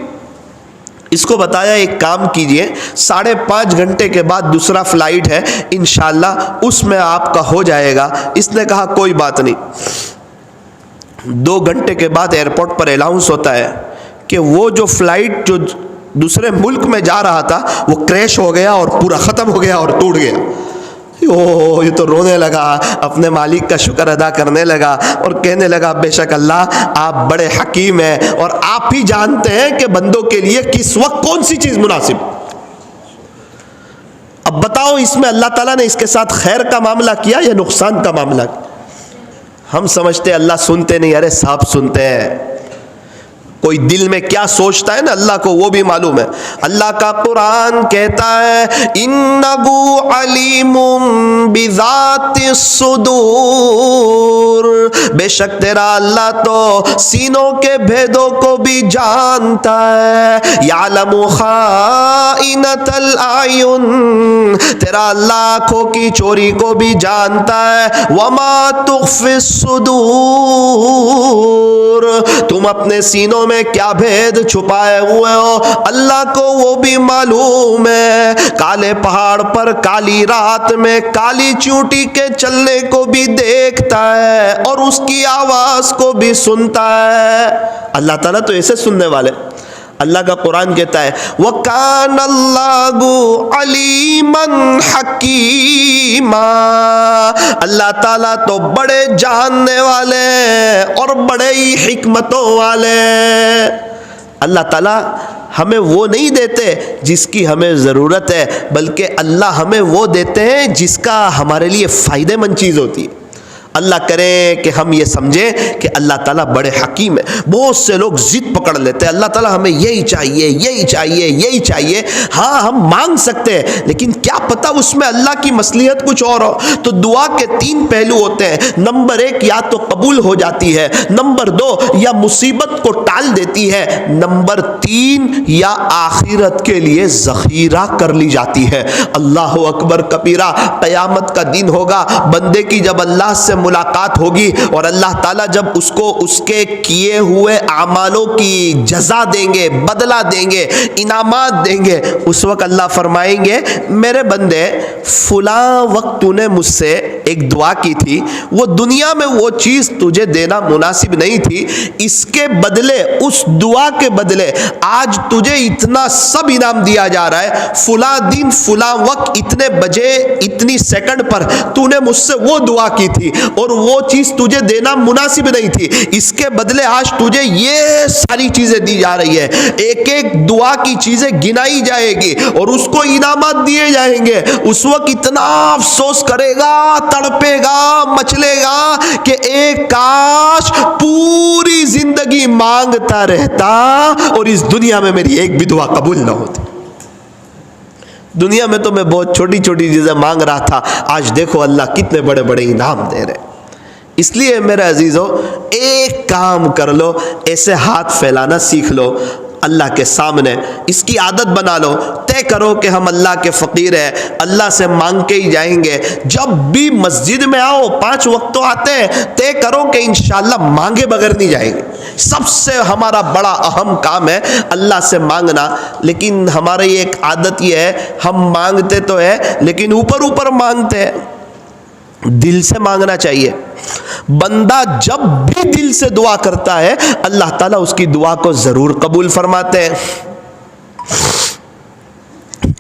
B: इसको बताया एक काम कीजिए, 5.5 घंटे के बाद दूसरा फ्लाइट है, इंशाल्लाह उसमें आपका हो जाएगा। इसने कहा कोई बात नहीं। 2 घंटे के बाद एयरपोर्ट पर अनाउंस होता है कि वो जो फ्लाइट जो दूसरे मुल्क में जा रहा था वो क्रैश हो गया और पूरा ख़त्म हो गया और टूट गया। ओ, ये तो रोने लगा, अपने मालिक का शुक्र अदा करने लगा और कहने लगा बेशक अल्लाह आप बड़े हकीम हैं और आप ही जानते हैं कि बंदों के लिए किस वक्त कौन सी चीज़ मुनासिब। अब बताओ, इसमें अल्लाह ताला ने इसके साथ खैर का मामला किया या नुकसान का मामला? हम समझते अल्लाह सुनते नहीं, अरे साहब सुनते हैं। कोई दिल में क्या सोचता है ना, अल्लाह को वो भी मालूम है। अल्लाह का कुरान कहता है इन्नहु अलीमुम बिज़ातिस सुदूर, बेशक तेरा अल्लाह तो सीनों के भेदों को भी जानता है। यालमु खाइनतल आयुन, तेरा अल्लाह आँखों की चोरी को भी जानता है। वमा तुख्फिस सुदूर, तुम अपने सीनों में क्या भेद छुपाए हुए हो अल्लाह को वो भी मालूम है। काले पहाड़ पर काली रात में काली चींटी के चलने को भी देखता है और उसकी आवाज को भी सुनता है। अल्लाह ताला तो ऐसे सुनने वाले। अल्लाह का कुरान कहता है वकान अल्लाहु अलीमन हकीमा, अल्लाह ताला तो बड़े जानने वाले और बड़े ही हिकमतों वाले। अल्लाह ताला हमें वो नहीं देते जिसकी हमें ज़रूरत है, बल्कि अल्लाह हमें वो देते हैं जिसका हमारे लिए फ़ायदेमंद चीज़ होती है। अल्लाह करे कि हम ये समझें कि अल्लाह ताला बड़े हकीम है। बहुत से लोग जिद पकड़ लेते हैं, अल्लाह ताला हमें यही चाहिए, यही चाहिए, यही चाहिए। हाँ, हम मांग सकते हैं, लेकिन क्या पता उसमें अल्लाह की मसलियत कुछ और हो। तो दुआ के 3 पहलू होते हैं। नंबर 1, या तो कबूल हो जाती है। नंबर 2, या मुसीबत को टाल देती है। नंबर 3, या आखिरत के लिए ज़ख़ीरा कर ली जाती है। अल्लाह अकबर कबीरा। क़यामत का दिन होगा, बंदे की जब अल्लाह से मुलाकात होगी और अल्लाह ताला जब उसको उसके किए हुए आमालों की जजा देंगे, बदला देंगे, इनामात देंगे, उस वक्त अल्लाह फरमाएंगे मेरे बंदे फुला वक्त तूने मुझसे एक दुआ की थी, वो दुनिया में वो चीज़ तुझे देना मुनासिब नहीं थी, इसके बदले, उस दुआ के बदले आज तुझे इतना सब इनाम दिया जा रहा है। फुला दिन फुला वक्त इतने बजे इतनी सेकंड पर तूने मुझसे वो दुआ की थी और वो चीज तुझे देना मुनासिब नहीं थी, इसके बदले आज तुझे ये सारी चीजें दी जा रही है। एक एक दुआ की चीजें गिनाई जाएगी और उसको इनामात दिए जाएंगे। उस वक्त इतना अफसोस करेगा, तड़पेगा, मचलेगा कि एक काश पूरी जिंदगी मांगता रहता और इस दुनिया में मेरी एक भी दुआ कबूल ना होती। दुनिया में तो मैं बहुत छोटी छोटी चीज़ें मांग रहा था, आज देखो अल्लाह कितने बड़े बड़े इनाम दे रहे। इसलिए मेरे अजीज़ों, एक काम कर लो, ऐसे हाथ फैलाना सीख लो अल्लाह के सामने, इसकी आदत बना लो। तय करो कि हम अल्लाह के फ़कीर हैं, अल्लाह से मांग के ही जाएंगे। जब भी मस्जिद में आओ, 5 वक्त तो आते हैं, तय करो कि इंशाअल्लाह मांगे बगैर नहीं जाएंगे। सबसे हमारा बड़ा अहम काम है अल्लाह से मांगना। लेकिन हमारी एक आदत ये है, हम मांगते तो है लेकिन ऊपर ऊपर मांगते हैं। दिल से मांगना चाहिए। बंदा जब भी दिल से दुआ करता है, अल्लाह ताला उसकी दुआ को जरूर कबूल फरमाते हैं।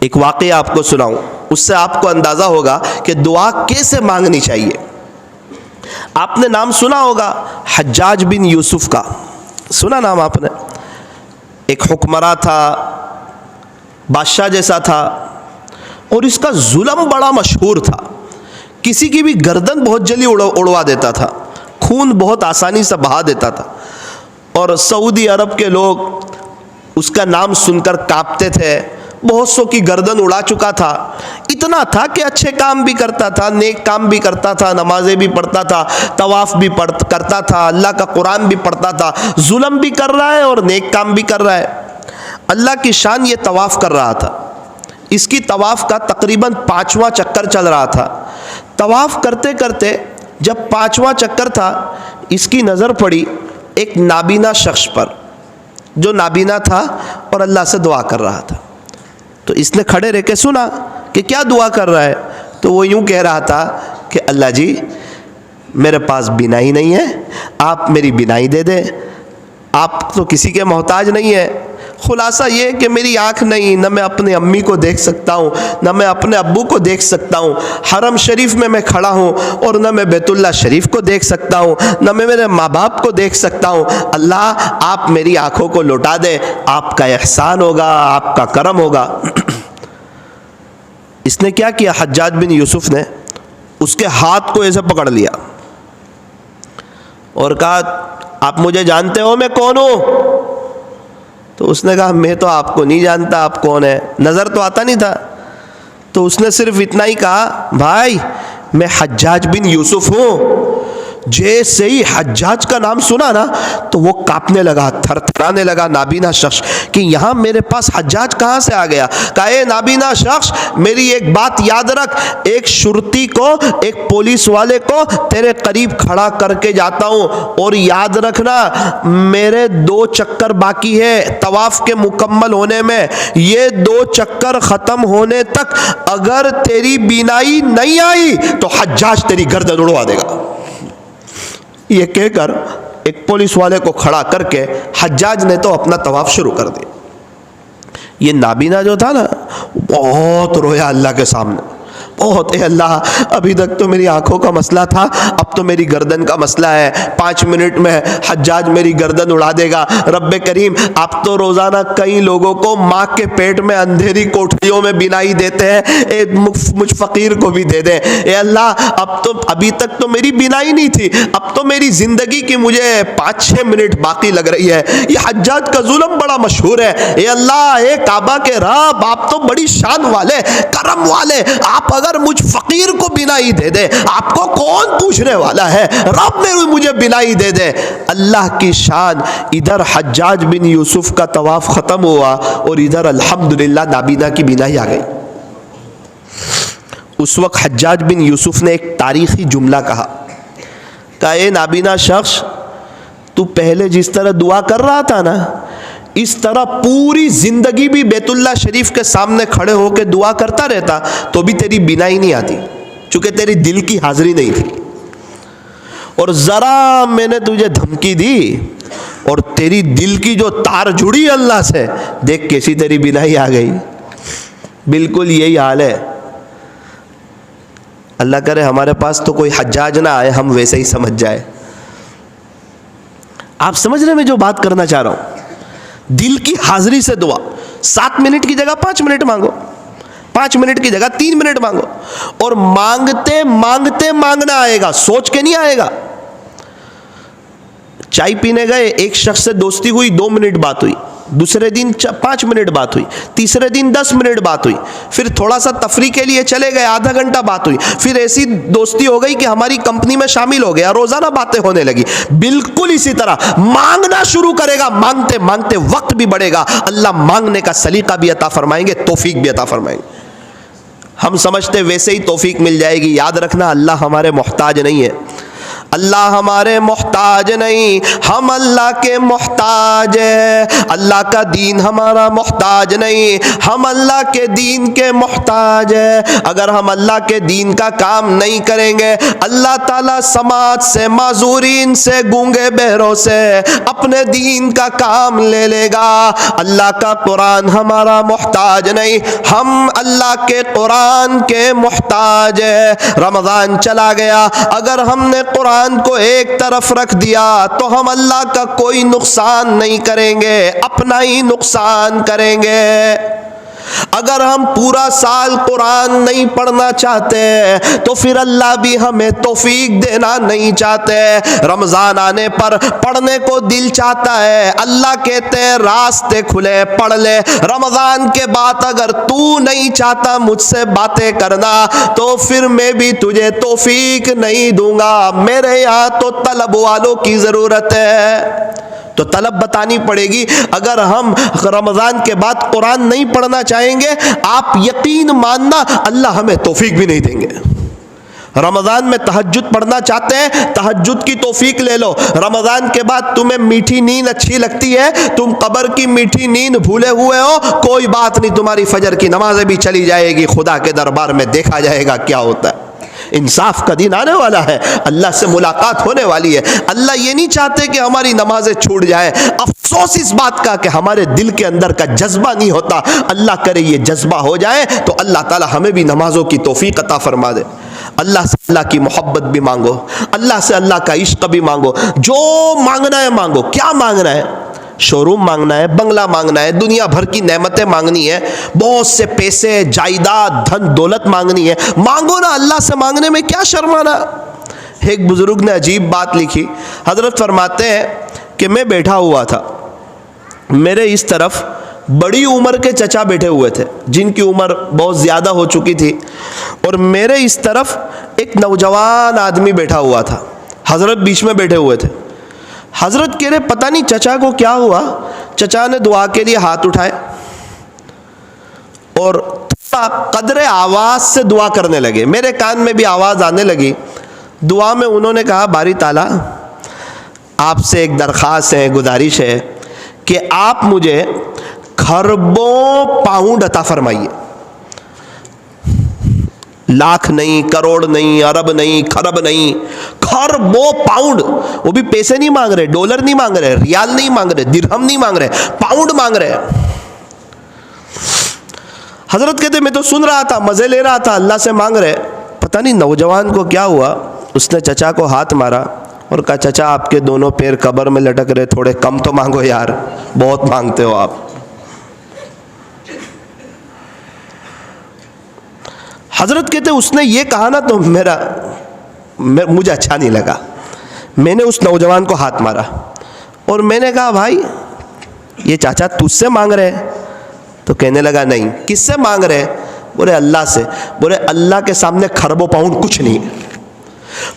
B: एक वाक़या आपको सुनाऊं, उससे आपको अंदाजा होगा कि दुआ कैसे मांगनी चाहिए। आपने नाम सुना होगा हज्जाज बिन यूसुफ का, सुना नाम आपने? एक हुक्मरान था, बादशाह जैसा था, और इसका जुल्म बड़ा मशहूर था। किसी की भी गर्दन बहुत जल्दी उड़वा देता था, खून बहुत आसानी से बहा देता था, और सऊदी अरब के लोग उसका नाम सुनकर कांपते थे। बहुत सौ की गर्दन उड़ा चुका था। इतना था कि अच्छे काम भी करता था, नेक काम भी करता था, नमाजें भी पढ़ता था, तवाफ भी करता था, अल्लाह का कुरान भी पढ़ता था। जुल्म भी कर रहा है और नेक काम भी कर रहा है। अल्लाह की शान ये तवाफ कर रहा था। इसकी तवाफ का तकरीबन 5वां चक्कर चल रहा था। तवाफ करते करते जब 5वां चक्कर था, इसकी नज़र पड़ी एक नाबीना शख्स पर, जो नाबीना था और अल्लाह से दुआ कर रहा था। तो इसने खड़े रह के सुना कि क्या दुआ कर रहा है। तो वो यूँ कह रहा था कि अल्लाह जी, मेरे पास बिनाई नहीं है, आप मेरी बिनाई दे दें। आप तो किसी के मोहताज नहीं है। खुलासा ये कि मेरी आँख नहीं, न मैं अपने अम्मी को देख सकता हूँ, न मैं अपने अब्बू को देख सकता हूँ। हरम शरीफ में मैं खड़ा हूँ और न मैं बैतुल्ला शरीफ को देख सकता हूँ, न मैं मेरे माँ बाप को देख सकता हूँ। अल्लाह, आप मेरी आँखों को लौटा दे, आपका एहसान होगा, आपका करम होगा। इसने क्या किया, हज्जाज बिन यूसुफ ने उसके हाथ को ऐसे पकड़ लिया और कहा, आप मुझे जानते हो मैं कौन हूँ? तो उसने कहा, मैं तो आपको नहीं जानता, आप कौन है? नज़र तो आता नहीं था। तो उसने सिर्फ इतना ही कहा, भाई मैं हज्जाज बिन यूसुफ हूँ। जैसे ही हज्जाज का नाम सुना ना, तो वो कांपने लगा, थरथराने लगा नाबीना शख्स कि यहाँ मेरे पास हज्जाज कहाँ से आ गया। कहा, ए नाबीना शख्स, मेरी एक बात याद रख, एक शुरती को, एक पुलिस वाले को तेरे करीब खड़ा करके जाता हूँ, और याद रखना मेरे 2 चक्कर बाकी है तवाफ के मुकम्मल होने में। ये 2 चक्कर ख़त्म होने तक अगर तेरी बीनाई नहीं आई तो हज्जाज तेरी गर्दन उड़वा देगा। ये कहकर एक पुलिस वाले को खड़ा करके हज्जाज ने तो अपना तवाफ शुरू कर दिया। ये नाबीना जो था ना, बहुत रोया अल्लाह के सामने, बहुत, ए अल्लाह, अभी तक तो मेरी आंखों का मसला था, अब तो मेरी गर्दन का मसला है। 5 मिनट में हज्जाज मेरी गर्दन उड़ा देगा। रब्बे करीम, आप तो रोज़ाना कई लोगों को माँ के पेट में अंधेरी कोठरियों में बिनाई देते हैं, मुझ फ़कीर को भी दे दे। ए अल्लाह, अब तो, अभी तक तो मेरी बिनाई नहीं थी, अब तो मेरी ज़िंदगी की मुझे 5-6 मिनट बाकी लग रही है। ये हज्जाज का जुल्म बड़ा मशहूर है। ए अल्लाह, ए काबा के रब, आप तो बड़ी शान वाले, करम वाले, आप अगर मुझ फकीर को बिनाई दे दे, आपको कौन पूछने वाला है? रब ने मुझे बिनाई दे दे। अल्लाह की शान। इधर हज्जाज बिन यूसुफ का तवाफ खत्म हुआ और इधर अल्हम्दुलिल्लाह नाबीना की बिनाई आ गई। उस वक्त हज्जाज बिन यूसुफ ने एक तारीखी जुमला कहा, ए नाबीना शख्स, तू पहले जिस तरह दुआ कर रहा था ना, इस तरह पूरी जिंदगी भी बैतुल्ला शरीफ के सामने खड़े होकर दुआ करता रहता तो भी तेरी बिनाई नहीं आती, चूंकि तेरी दिल की हाजिरी नहीं थी। और जरा मैंने तुझे धमकी दी और तेरी दिल की जो तार जुड़ी अल्लाह से, देख कैसी तेरी बिनाई आ गई। बिल्कुल यही हाल है। अल्लाह करे हमारे पास तो कोई हज्जाज ना आए, हम वैसे ही समझ जाए। आप समझ रहे मैं जो बात करना चाह रहा हूं? दिल की हाजिरी से दुआ। 7 मिनट की जगह 5 मिनट मांगो, 5 मिनट की जगह 3 मिनट मांगो, और मांगते मांगते मांगना आएगा, सोच के नहीं आएगा। चाय पीने गए, एक शख्स से दोस्ती हुई, 2 मिनट बात हुई, दूसरे दिन 5 मिनट बात हुई, तीसरे दिन 10 मिनट बात हुई, फिर थोड़ा सा तफरी के लिए चले गए, आधा घंटा बात हुई, फिर ऐसी दोस्ती हो गई कि हमारी कंपनी में शामिल हो गया, रोजाना बातें होने लगी। बिल्कुल इसी तरह मांगना शुरू करेगा, मांगते मांगते वक्त भी बढ़ेगा, अल्लाह मांगने का सलीका भी अता फरमाएंगे, तौफीक भी अता फरमाएंगे। हम समझते वैसे ही तौफीक मिल जाएगी। याद रखना, अल्लाह हमारे मोहताज नहीं है, अल्लाह हमारे मोहताज नहीं, हम अल्लाह के मोहताज है। अल्लाह का दीन हमारा मोहताज नहीं, हम अल्लाह के दीन के मोहताज है। अगर हम अल्लाह के दीन का काम नहीं करेंगे, अल्लाह ताला समाज से, माजूरीन से, गूंगे बहरों से अपने दीन का काम ले लेगा। अल्लाह का कुरान हमारा मोहताज नहीं, हम अल्लाह के कुरान के मोहताज है। रमज़ान चला गया, अगर हमने कुरान को एक तरफ रख दिया तो हम अल्लाह का कोई नुकसान नहीं करेंगे, अपना ही नुकसान करेंगे। अगर हम पूरा साल कुरान नहीं पढ़ना चाहते तो फिर अल्लाह भी हमें तौफीक देना नहीं चाहते। रमज़ान आने पर पढ़ने को दिल चाहता है, अल्लाह कहते हैं रास्ते खुले, पढ़ ले। रमज़ान के बाद अगर तू नहीं चाहता मुझसे बातें करना तो फिर मैं भी तुझे तौफीक नहीं दूंगा। मेरे यहाँ तो तलब वालों की ज़रूरत है, तो तलब बतानी पड़ेगी। अगर हम रमज़ान के बाद कुरान नहीं पढ़ना चाहेंगे, आप यकीन मानना अल्लाह हमें तौफीक भी नहीं देंगे। रमज़ान में तहज्जुद पढ़ना चाहते हैं, तहज्जुद की तौफीक ले लो। रमज़ान के बाद तुम्हें मीठी नींद अच्छी लगती है, तुम कब्र की मीठी नींद भूले हुए हो, कोई बात नहीं, तुम्हारी फजर की नमाज़ें भी चली जाएगी, खुदा के दरबार में देखा जाएगा क्या होता है। इंसाफ का दिन आने वाला है, अल्लाह से मुलाकात होने वाली है। अल्लाह ये नहीं चाहते कि हमारी नमाजें छूट जाए। अफसोस इस बात का कि हमारे दिल के अंदर का जज्बा नहीं होता। अल्लाह करे ये जज्बा हो जाए तो अल्लाह ताला हमें भी नमाजों की तौफीक अता फरमा दे। अल्लाह से अल्लाह की मोहब्बत भी मांगो, अल्लाह से अल्लाह का इश्क भी मांगो। जो मांगना है मांगो। क्या मांगना है? शोरूम मांगना है, बंगला मांगना है, दुनिया भर की नेमतें मांगनी है, बहुत से पैसे, जायदाद, धन दौलत मांगनी है, मांगो ना। अल्लाह से मांगने में क्या शर्माना। एक बुजुर्ग ने अजीब बात लिखी। हजरत फरमाते हैं कि मैं बैठा हुआ था, मेरे इस तरफ बड़ी उम्र के चचा बैठे हुए थे जिनकी उम्र बहुत ज़्यादा हो चुकी थी, और मेरे इस तरफ एक नौजवान आदमी बैठा हुआ था। हजरत बीच में बैठे हुए थे। हजरत कह रहे पता नहीं चचा को क्या हुआ, चचा ने दुआ के लिए हाथ उठाए और कदरे आवाज़ से दुआ करने लगे। मेरे कान में भी आवाज़ आने लगी। दुआ में उन्होंने कहा, बारी ताला आपसे एक दरख्वास्त है, गुजारिश है कि आप मुझे खरबों पाउंड अता फरमाइए। लाख नहीं, करोड़ नहीं, अरब नहीं, खरब नहीं, खरबों पाउंड। वो भी पैसे नहीं मांग रहे, डॉलर नहीं मांग रहे, रियाल नहीं मांग रहे, दिरहम नहीं मांग रहे, पाउंड मांग रहे। हजरत कहते मैं तो सुन रहा था, मजे ले रहा था, अल्लाह से मांग रहे। पता नहीं नौजवान को क्या हुआ, उसने चचा को हाथ मारा और कहा, चचा आपके दोनों पैर कब्र में लटक रहे, थोड़े कम तो मांगो यार, बहुत मांगते हो आप। हजरत कहते उसने ये कहा ना तो मुझे अच्छा नहीं लगा। मैंने उस नौजवान को हाथ मारा और मैंने कहा, भाई ये चाचा तुझसे मांग रहे? तो कहने लगा, नहीं। किससे मांग रहे? बोले अल्लाह से। बोले अल्लाह के सामने खरबों पाउंड कुछ नहीं है,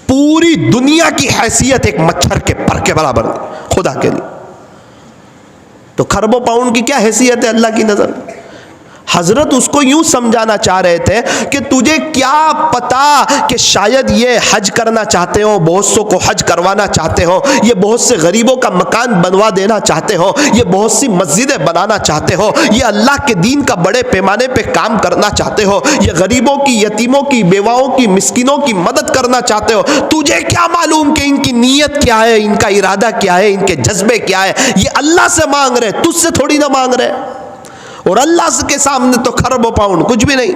B: पूरी दुनिया की हैसियत एक मच्छर के पर के बराबर खुदा के लिए। तो खरबों पाउंड की क्या हैसियत है अल्लाह की नजर? हजरत उसको यूं समझाना चाह रहे थे कि तुझे क्या पता कि शायद ये हज करना चाहते हो, बहुत सौ को हज करवाना चाहते हो, ये बहुत से गरीबों का मकान बनवा देना चाहते हो, ये बहुत सी मस्जिदें बनाना चाहते हो, ये अल्लाह के दीन का बड़े पैमाने पे काम करना चाहते हो, ये गरीबों की, यतीमों की, बेवाओं की, मिस्किनों की मदद करना चाहते हो। तुझे क्या मालूम कि इनकी नीयत क्या है, इनका इरादा क्या है, इनके जज्बे क्या है? ये अल्लाह से मांग रहे, तुझसे थोड़ी ना मांग रहे। और अल्लाह के सामने तो खरबों पाउंड कुछ भी नहीं।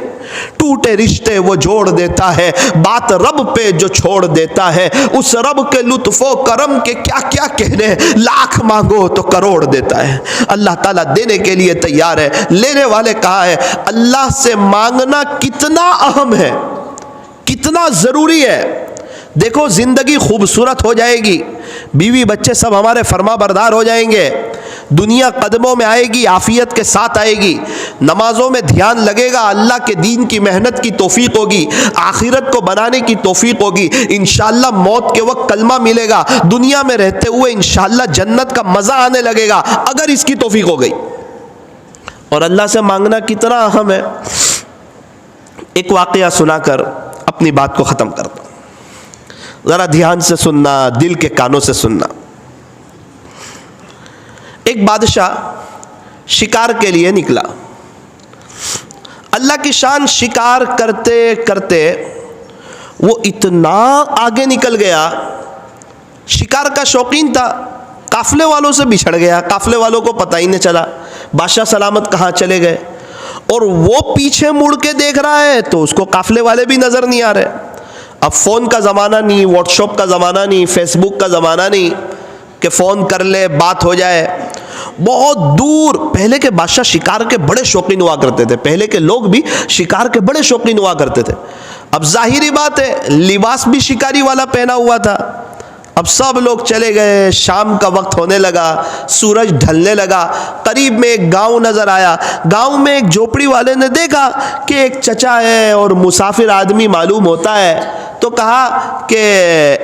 B: टूटे रिश्ते वो जोड़ देता है, बात रब पे जो छोड़ देता है, उस रब के लुत्फो करम के क्या क्या कहने। लाख मांगो तो करोड़ देता है। अल्लाह ताला देने के लिए तैयार है, लेने वाले कहाँ है? अल्लाह से मांगना कितना अहम है, कितना ज़रूरी है। देखो जिंदगी खूबसूरत हो जाएगी, बीवी बच्चे सब हमारे फर्मा बरदार हो जाएंगे, दुनिया कदमों में आएगी, आफियत के साथ आएगी, नमाजों में ध्यान लगेगा, अल्लाह के दीन की मेहनत की तौफीक होगी, आखिरत को बनाने की तौफीक होगी, इंशाअल्लाह मौत के वक्त कलमा मिलेगा, दुनिया में रहते हुए इंशाअल्लाह जन्नत का मज़ा आने लगेगा, अगर इसकी तौफीक हो गई। और अल्लाह से मांगना कितना अहम है। एक वाक़या सुनाकर अपनी बात को ख़त्म करता हूँ, ज़रा ध्यान से सुनना, दिल के कानों से सुनना। एक बादशाह शिकार के लिए निकला। अल्लाह की शान, शिकार करते करते वो इतना आगे निकल गया, शिकार का शौकीन था, काफले वालों से बिछड़ गया, काफले वालों को पता ही नहीं चला बादशाह सलामत कहाँ चले गए। और वो पीछे मुड़ के देख रहा है तो उसको काफले वाले भी नज़र नहीं आ रहे। अब फ़ोन का ज़माना नहीं, व्हाट्सएप का ज़माना नहीं, फेसबुक का ज़माना नहीं कि फ़ोन कर ले बात हो जाए। बहुत दूर, पहले के बादशाह शिकार के बड़े शौकीन हुआ करते थे, पहले के लोग भी शिकार के बड़े शौकीन हुआ करते थे। अब जाहिरी बात है, लिबास भी शिकारी वाला पहना हुआ था। अब सब लोग चले गए, शाम का वक्त होने लगा, सूरज ढलने लगा, करीब में एक गांव नज़र आया। गांव में एक झोपड़ी वाले ने देखा कि एक चचा है और मुसाफिर आदमी मालूम होता है, तो कहा कि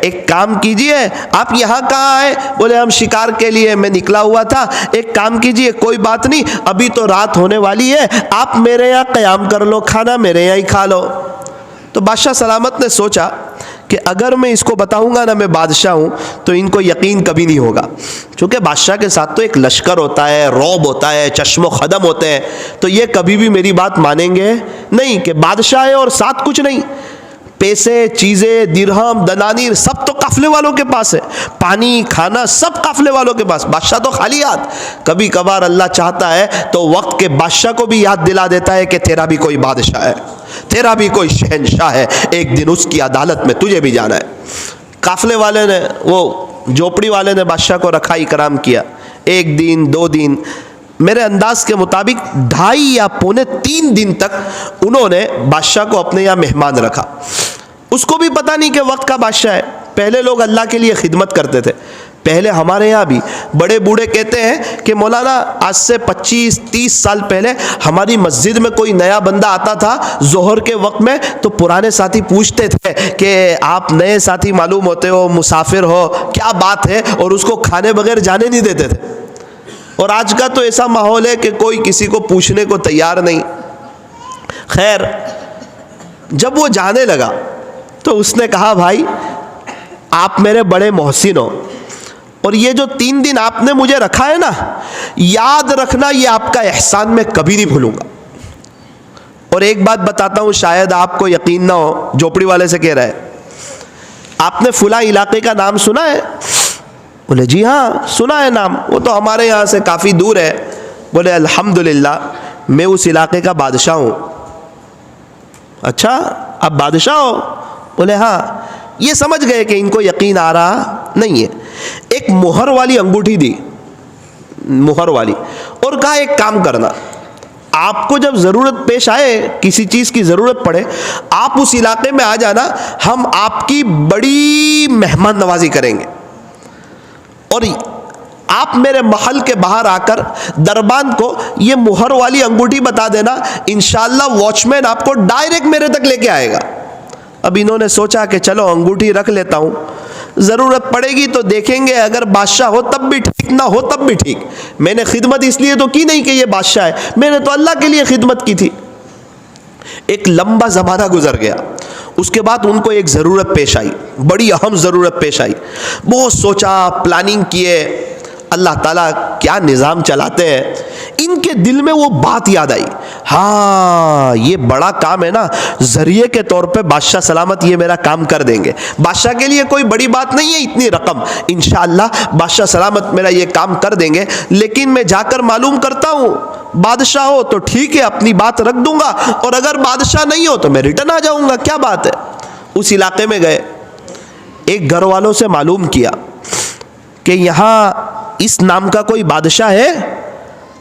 B: एक काम कीजिए, आप यहाँ कहाँ आए? बोले हम शिकार के लिए, मैं निकला हुआ था। एक काम कीजिए, कोई बात नहीं, अभी तो रात होने वाली है, आप मेरे यहाँ क़याम कर लो, खाना मेरे यहाँ ही खा लो। तो बादशाह सलामत ने सोचा कि अगर मैं इसको बताऊंगा ना मैं बादशाह हूँ, तो इनको यकीन कभी नहीं होगा, क्योंकि बादशाह के साथ तो एक लश्कर होता है, रौब होता है, चश्मो ख़दम होते हैं, तो ये कभी भी मेरी बात मानेंगे नहीं कि बादशाह है और साथ कुछ नहीं। पैसे, चीज़ें, दिरहम, दनानीर सब तो काफले वालों के पास है, पानी, खाना सब काफले वालों के पास, बादशाह तो खाली हाथ। कभी कभार अल्लाह चाहता है तो वक्त के बादशाह को भी याद दिला देता है कि तेरा भी कोई बादशाह है, तेरा भी कोई शहंशाह है, एक दिन उसकी अदालत में तुझे भी जाना है। काफले वाले ने, वो झोपड़ी वाले ने बादशाह को रखा, इकराम किया। एक दिन, 2 दिन, मेरे अंदाज के मुताबिक 2.5 या 3 दिन तक उन्होंने बादशाह को अपने यहाँ मेहमान रखा। उसको भी पता नहीं कि वक्त का बादशाह है। पहले लोग अल्लाह के लिए खिदमत करते थे, पहले हमारे यहाँ भी बड़े बूढ़े कहते हैं कि मौलाना आज से 25-30 साल पहले हमारी मस्जिद में कोई नया बंदा आता था जोहर के वक्त में, तो पुराने साथी पूछते थे कि आप नए साथी मालूम होते हो, मुसाफिर हो, क्या बात है, और उसको खाने बगैर जाने नहीं देते थे। और आज का तो ऐसा माहौल है कि कोई किसी को पूछने को तैयार नहीं। खैर, जब वो जाने लगा तो उसने कहा, भाई आप मेरे बड़े मोहसिन हो, और ये जो 3 दिन आपने मुझे रखा है ना, याद रखना ये आपका एहसान मैं कभी नहीं भूलूंगा। और एक बात बताता हूँ, शायद आपको यकीन ना हो, झोपड़ी वाले से कह रहा है, आपने फुला इलाके का नाम सुना है? बोले जी हाँ सुना है नाम, वो तो हमारे यहाँ से काफ़ी दूर है। बोले अल्हम्दुलिल्लाह मैं उस इलाके का बादशाह हूँ। अच्छा आप बादशाह हो? बोले हाँ। ये समझ गए कि इनको यकीन आ रहा नहीं है। एक मुहर वाली अंगूठी दी, मुहर वाली, और कहा एक काम करना, आपको जब ज़रूरत पेश आए, किसी चीज़ की ज़रूरत पड़े, आप उस इलाके में आ जाना, हम आपकी बड़ी मेहमान नवाजी करेंगे। और आप मेरे महल के बाहर आकर दरबान को ये मुहर वाली अंगूठी बता देना, इंशाअल्लाह वॉचमैन आपको डायरेक्ट मेरे तक लेके आएगा। अब इन्होंने सोचा कि चलो अंगूठी रख लेता हूँ, ज़रूरत पड़ेगी तो देखेंगे, अगर बादशाह हो तब भी ठीक, ना हो तब भी ठीक। मैंने खिदमत इसलिए तो की नहीं कि ये बादशाह है, मैंने तो अल्लाह के लिए खिदमत की थी। एक लंबा ज़माना गुजर गया, उसके बाद उनको एक ज़रूरत पेश आई, बड़ी अहम ज़रूरत पेश आई। बहुत सोचा, प्लानिंग किए, अल्लाह ताला क्या निज़ाम चलाते हैं। इनके दिल में वो बात याद आई, हाँ ये बड़ा काम है ना, ज़रिए के तौर पे बादशाह सलामत ये मेरा काम कर देंगे। बादशाह के लिए कोई बड़ी बात नहीं है इतनी रकम, इंशाअल्लाह बादशाह सलामत मेरा ये काम कर देंगे। लेकिन मैं जाकर मालूम करता हूँ, बादशाह हो तो ठीक है अपनी बात रख दूंगा, और अगर बादशाह नहीं हो तो मैं रिटर्न आ जाऊंगा, क्या बात है। उस इलाके में गए, एक घर वालों से मालूम किया कि यहाँ इस नाम का कोई बादशाह है।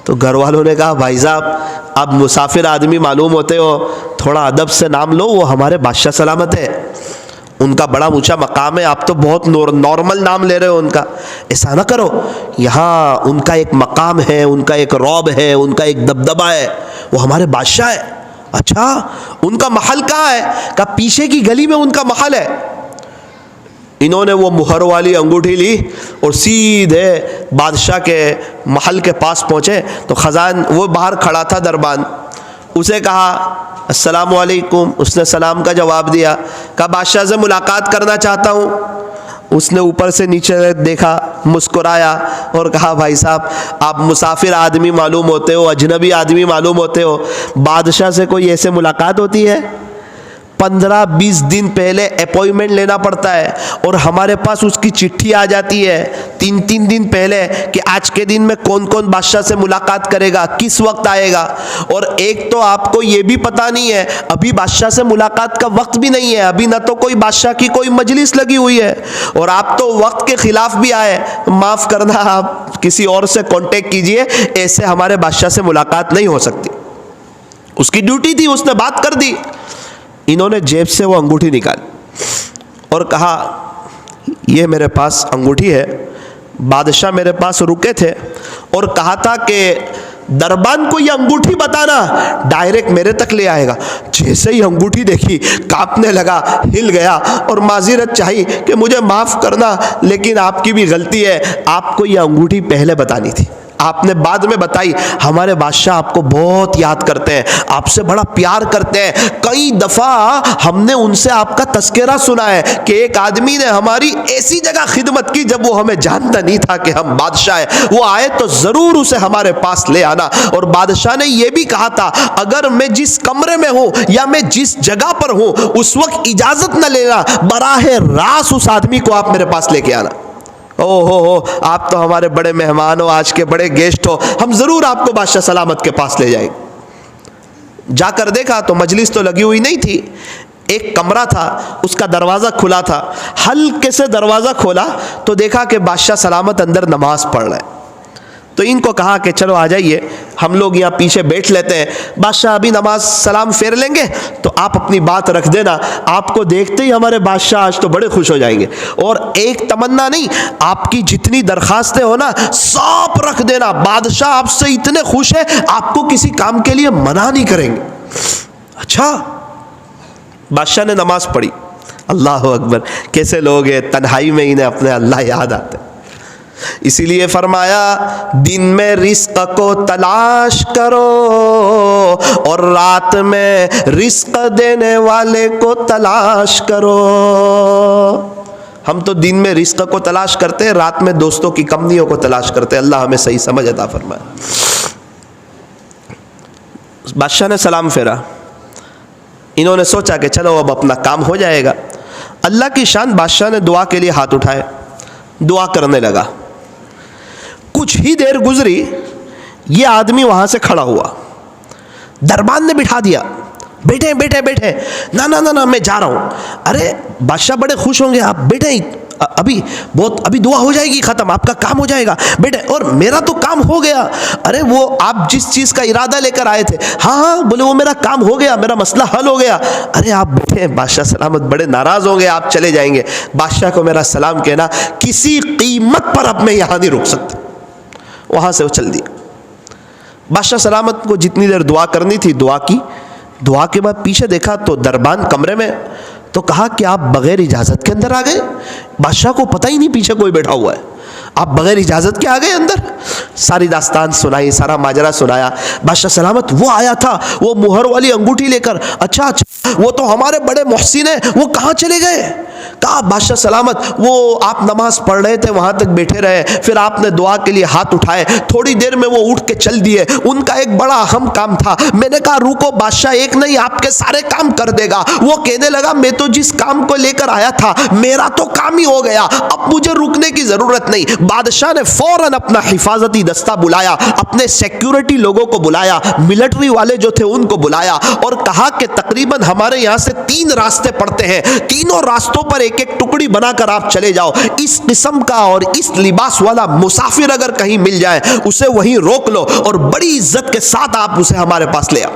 B: तो घर वालों ने कहा, भाई साहब आप मुसाफिर आदमी मालूम होते हो, थोड़ा अदब से नाम लो, वो हमारे बादशाह सलामत है। उनका बड़ा ऊंचा मकाम है, आप तो बहुत नॉर्मल नाम ले रहे हो उनका, ऐसा ना करो, यहाँ उनका एक मकाम है, उनका एक रौब है, उनका एक दबदबा है, वो हमारे बादशाह है। अच्छा, उनका महल कहाँ है? कहा पीछे की गली में उनका महल है। इन्होंने वो मुहर वाली अंगूठी ली और सीधे बादशाह के महल के पास पहुँचे तो खजान वो बाहर खड़ा था, दरबान, उसे कहा अस्सलाम वालेकुम, उसने सलाम का जवाब दिया। कहा बादशाह से मुलाकात करना चाहता हूँ। उसने ऊपर से नीचे देखा, मुस्कुराया और कहा भाई साहब आप मुसाफिर आदमी मालूम होते हो, अजनबी आदमी मालूम होते हो, बादशाह से कोई ऐसे मुलाकात होती है? 15-20 दिन पहले अपॉइंटमेंट लेना पड़ता है और हमारे पास उसकी चिट्ठी आ जाती है 3-3 दिन पहले कि आज के दिन में कौन कौन बादशाह से मुलाकात करेगा, किस वक्त आएगा। और एक तो आपको ये भी पता नहीं है, अभी बादशाह से मुलाकात का वक्त भी नहीं है, अभी ना तो कोई बादशाह की कोई मजलिस लगी हुई है और आप तो वक्त के खिलाफ भी आए। माफ़ करना, आप किसी और से कांटेक्ट कीजिए, ऐसे हमारे बादशाह से मुलाकात नहीं हो सकती। उसकी ड्यूटी थी, उसने बात कर दी। इन्होंने जेब से वो अंगूठी निकाली और कहा ये मेरे पास अंगूठी है, बादशाह मेरे पास रुके थे और कहा था कि दरबान को ये अंगूठी बताना, डायरेक्ट मेरे तक ले आएगा। जैसे ही अंगूठी देखी कांपने लगा, हिल गया और माज़िरत चाही कि मुझे माफ़ करना लेकिन आपकी भी गलती है, आपको ये अंगूठी पहले बतानी थी, आपने बाद में बताई। हमारे बादशाह आपको बहुत याद करते हैं, आपसे बड़ा प्यार करते हैं। कई दफ़ा हमने उनसे आपका तस्करा सुना है कि एक आदमी ने हमारी ऐसी जगह खिदमत की जब वो हमें जानता नहीं था कि हम बादशाह हैं, वो आए तो ज़रूर उसे हमारे पास ले आना। और बादशाह ने यह भी कहा था अगर मैं जिस कमरे में हूँ या मैं जिस जगह पर हूँ उस वक्त इजाज़त न लेना, बराह रास उस आदमी को आप मेरे पास लेके आना। हो आप तो हमारे बड़े मेहमान हो, आज के बड़े गेस्ट हो, हम ज़रूर आपको बादशाह सलामत के पास ले जाएंगे। जाकर देखा तो मजलिस तो लगी हुई नहीं थी, एक कमरा था, उसका दरवाज़ा खुला था। हल्के से दरवाज़ा खोला तो देखा कि बादशाह सलामत अंदर नमाज पढ़ रहे हैं। तो इनको कहा कि चलो आ जाइए, हम लोग यहाँ पीछे बैठ लेते हैं, बादशाह अभी नमाज सलाम फेर लेंगे तो आप अपनी बात रख देना। आपको देखते ही हमारे बादशाह आज तो बड़े खुश हो जाएंगे। और एक तमन्ना नहीं, आपकी जितनी दरखास्तें हो ना सब रख देना, बादशाह आपसे इतने खुश है आपको किसी काम के लिए मना नहीं करेंगे। अच्छा, बादशाह ने नमाज पढ़ी, अल्लाह अकबर, कैसे लोग हैं तन्हाई में इन्हें अपने अल्लाह याद आते हैं। इसीलिए फरमाया दिन में रिस्क को तलाश करो और रात में रिस्क देने वाले को तलाश करो। हम तो दिन में रिस्क को तलाश करते हैं, रात में दोस्तों की कमियों को तलाश करते हैं। अल्लाह हमें सही समझ अता फरमाए। बादशाह ने सलाम फेरा, इन्होंने सोचा कि चलो अब अपना काम हो जाएगा। अल्लाह की शान, बादशाह ने दुआ के लिए हाथ उठाए, दुआ करने लगा। कुछ ही देर गुजरी, ये आदमी वहां से खड़ा हुआ, दरबान ने बिठा दिया, बैठे बैठे बैठे, ना ना ना ना मैं जा रहा हूं। अरे बादशाह बड़े खुश होंगे, आप बैठे, अभी दुआ हो जाएगी, खत्म, आपका काम हो जाएगा, बेटे। और मेरा तो काम हो गया। अरे वो आप जिस चीज़ का इरादा लेकर आए थे, हाँ बोले वो मेरा काम हो गया, मेरा मसला हल हो गया। अरे आप बैठे, बादशाह सलामत बड़े नाराज़ होंगे, आप चले जाएंगे, बादशाह को मेरा सलाम कहना, किसी कीमत पर अब मैं यहाँ नहीं रुक सकता। वहाँ से वो चल दिया। बादशाह सलामत को जितनी देर दुआ करनी थी दुआ की, दुआ के बाद पीछे देखा तो दरबान कमरे में, तो कहा कि आप बगैर इजाज़त के अंदर आ गए। बादशाह को पता ही नहीं पीछे कोई बैठा हुआ है, आप बगैर इजाज़त के आ गए अंदर। सारी दास्तान सुनाई, सारा माजरा सुनाया। बादशाह सलामत वो आया था वो मुहर वाली अंगूठी लेकर, अच्छा वो तो हमारे बड़े मोहसिन हैं, वो कहाँ चले गए? कहा बादशाह सलामत वो आप नमाज पढ़ रहे थे वहाँ तक बैठे रहे, फिर आपने दुआ के लिए हाथ उठाए, थोड़ी देर में वो उठ के चल दिए, उनका एक बड़ा अहम काम था। मैंने कहा रुको बादशाह, एक नहीं आपके सारे काम कर देगा। वो कहने लगा मैं तो जिस काम को लेकर आया था मेरा तो काम ही हो गया, अब मुझे रुकने की ज़रूरत नहीं। बादशाह ने फौरन अपना हिफाजती दस्ता बुलाया, अपने सिक्योरिटी लोगों को बुलाया, मिलिट्री वाले जो थे उनको बुलाया और कहा कि तकरीबन हमारे यहाँ से 3 रास्ते पड़ते हैं, तीनों रास्तों पर एक एक टुकड़ी बनाकर आप चले जाओ। इस किस्म का और इस लिबास वाला मुसाफिर अगर कहीं मिल जाए उसे वहीं रोक लो और बड़ी इज्जत के साथ आप उसे हमारे पास ले आओ।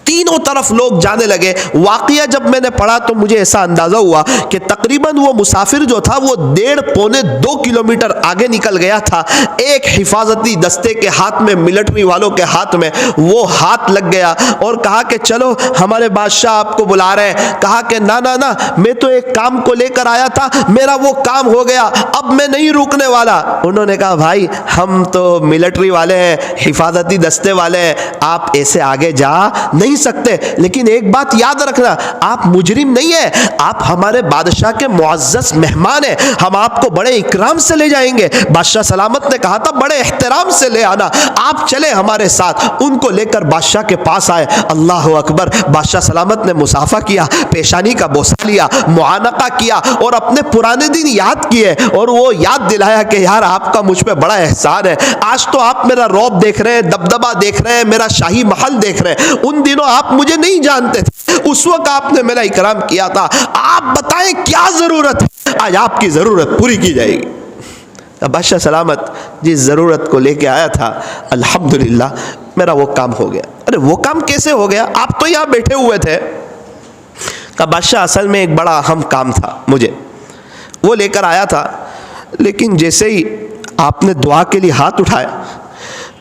B: तीनों तरफ लोग जाने लगे। वाकया जब मैंने पढ़ा तो मुझे ऐसा अंदाजा हुआ कि तकरीबन वो मुसाफिर जो था वो 1.5-2 किलोमीटर आगे निकल गया था। एक हिफाजती दस्ते के हाथ में, मिलिट्री वालों के हाथ में वो हाथ लग गया और कहा कि चलो हमारे बादशाह आपको बुला रहे हैं। कहा कि ना ना ना, मैं तो एक काम को लेकर आया था, मेरा वो काम हो गया, अब मैं नहीं रुकने वाला। उन्होंने कहा भाई हम तो मिलिट्री वाले हैं, हिफाजती दस्ते वाले हैं, आप ऐसे आगे जा नहीं सकते। लेकिन एक बात याद रखना, आप मुजरिम नहीं है, आप हमारे बादशाह के मुअज़्ज़ज़ मेहमान हैं, हम आपको बड़े इकराम से ले जाएंगे। बादशाह सलामत ने कहा था बड़े एहतराम से ले आना, आप चले हमारे साथ। उनको लेकर बादशाह के पास आए। अल्लाह अकबर। बादशाह सलामत ने मुसाफा किया, पेशानी का बोसा लिया, मुआनका किया और अपने पुराने दिन याद किए और वो याद दिलाया कि यार आपका मुझ पे बड़ा एहसान है। आज तो आप मेरा रौब देख रहे हैं, दबदबा देख रहे हैं, मेरा शाही महल देख रहे हैं। उन दिनों आप मुझे नहीं जानते थे, उस वक्त आपने मेरा इकराम किया था। आप बताएं क्या जरूरत है, आज आपकी जरूरत पूरी की जाएगी। बादशाह सलामत जिस ज़रूरत को लेके आया था, अल्हम्दुलिल्लाह मेरा वो काम हो गया। अरे वो काम कैसे हो गया, आप तो यहाँ बैठे हुए थे। कहा बादशाह असल में एक बड़ा अहम काम था, मुझे वो लेकर आया था, लेकिन जैसे ही आपने दुआ के लिए हाथ उठाया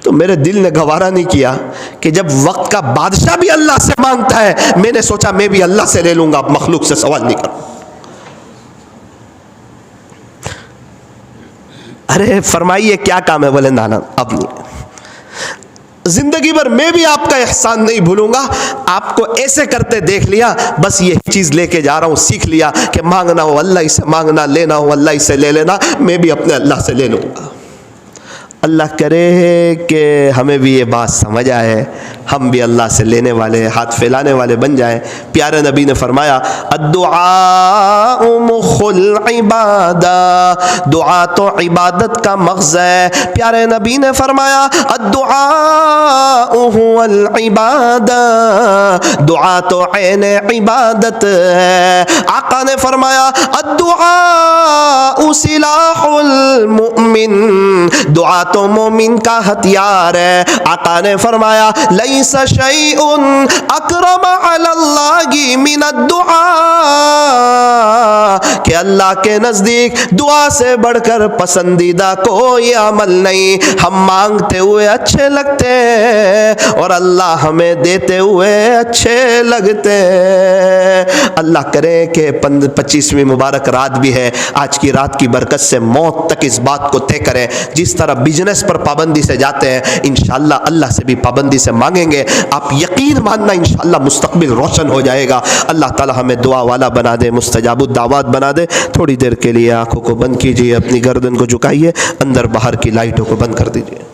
B: तो मेरे दिल ने गवारा नहीं किया कि जब वक्त का बादशाह भी अल्लाह से मांगता है, मैंने सोचा मैं भी अल्लाह से ले लूंगा, अब मखलूक से सवाल नहीं करूं। अरे फरमाइए क्या काम है? बोले नाना अब नहीं, जिंदगी भर मैं भी आपका एहसान नहीं भूलूंगा, आपको ऐसे करते देख लिया, बस ये चीज लेके जा रहा हूं, सीख लिया कि मांगना हो अल्लाह से मांगना, लेना हो अल्लाह से ले लेना, मैं भी अपने अल्लाह से ले लूंगा। अल्लाह करे कि हमें भी ये बात समझ आए, हम भी अल्लाह से लेने वाले, हाथ फैलाने वाले बन जाएं। प्यारे नबी ने फरमाया अद्दुआ मुखुल इबादा, दुआ तो इबादत का मग़ज़ है। प्यारे नबी ने फरमाया अद्दुआ हुवल इबादा, दुआ तो ऐन इबादत है। आका ने फरमाया अद्दुआ सिलाहुल मुमिन, दुआ तो मोमिन का हथियार है। आका ने फरमाया लैसा शैउन अकरम अलल्लाहि मिनद दुआ, कि अल्लाह के नजदीक दुआ से बढ़कर पसंदीदा कोई अमल नहीं। हम मांगते हुए अच्छे लगते हैं और अल्लाह हमें देते हुए अच्छे लगते हैं। अल्लाह करे कि 25वीं मुबारक रात भी है, आज की रात की बरकत से मौत तक इस बात को तय करें। जिस तरह बिजनेस पर पाबंदी से जाते हैं, इंशाअल्लाह अल्लाह से भी पाबंदी से मांगेंगे। आप यकीन मानना इंशाअल्लाह मुस्तकबिल रोशन हो जाएगा। अल्लाह ताला हमें दुआ वाला बना दे, मुस्तजाबुद दावत बना दे। थोड़ी देर के लिए आंखों को बंद कीजिए, अपनी गर्दन को झुकाइए, अंदर बाहर की लाइटों को बंद कर दीजिए।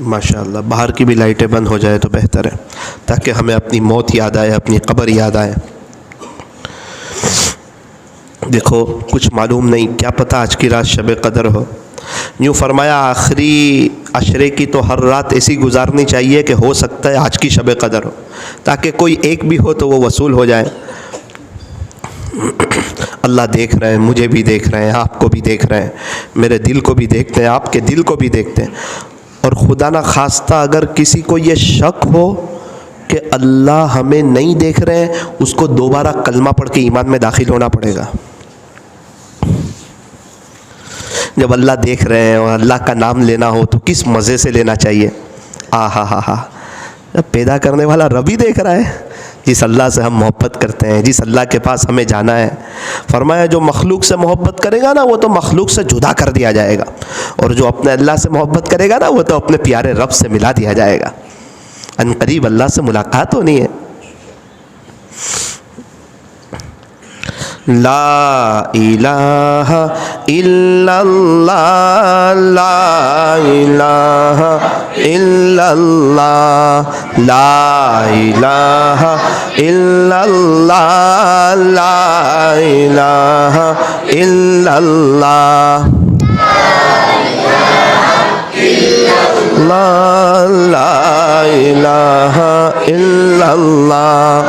B: माशाअल्लाह बाहर की भी लाइटें बंद हो जाए तो बेहतर है, ताकि हमें अपनी मौत याद आए, अपनी कब्र याद आए। देखो कुछ मालूम नहीं, क्या पता आज की रात शब कदर हो। यूँ फरमाया आखिरी अशरे की तो हर रात ऐसी गुजारनी चाहिए कि हो सकता है आज की शब कदर हो, ताकि कोई एक भी हो तो वो वसूल हो जाए। अल्लाह देख रहे हैं, मुझे भी देख रहे हैं, आपको भी देख रहे हैं, मेरे दिल को भी देखते हैं, आपके दिल को भी देखते हैं। और खुदा ना खास्ता अगर किसी को ये शक हो कि अल्लाह हमें नहीं देख रहे हैं, उसको दोबारा कलमा पढ़ के ईमान में दाखिल होना पड़ेगा। जब अल्लाह देख रहे हैं और अल्लाह का नाम लेना हो तो किस मज़े से लेना चाहिए। हा पैदा करने वाला रब ही देख रहा है, जिस अल्लाह से हम मोहब्बत करते हैं, जिस अल्लाह के पास हमें जाना है। फरमाया जो मखलूक से मोहब्बत करेगा ना वो तो मखलूक से जुदा कर दिया जाएगा, और जो अपने अल्लाह से मोहब्बत करेगा ना वो तो अपने प्यारे रब से मिला दिया जाएगा। अनकरीब अल्लाह से मुलाकात होनी है। ला इलाहा इल्लल्लाह, ला इलाहा इल्लल्लाह, ला इलाहा इल्लल्लाह, ला इलाहा इल्लल्लाह, ला इलाहा इल्लल्लाह, ला इलाहा इल्लल्लाह,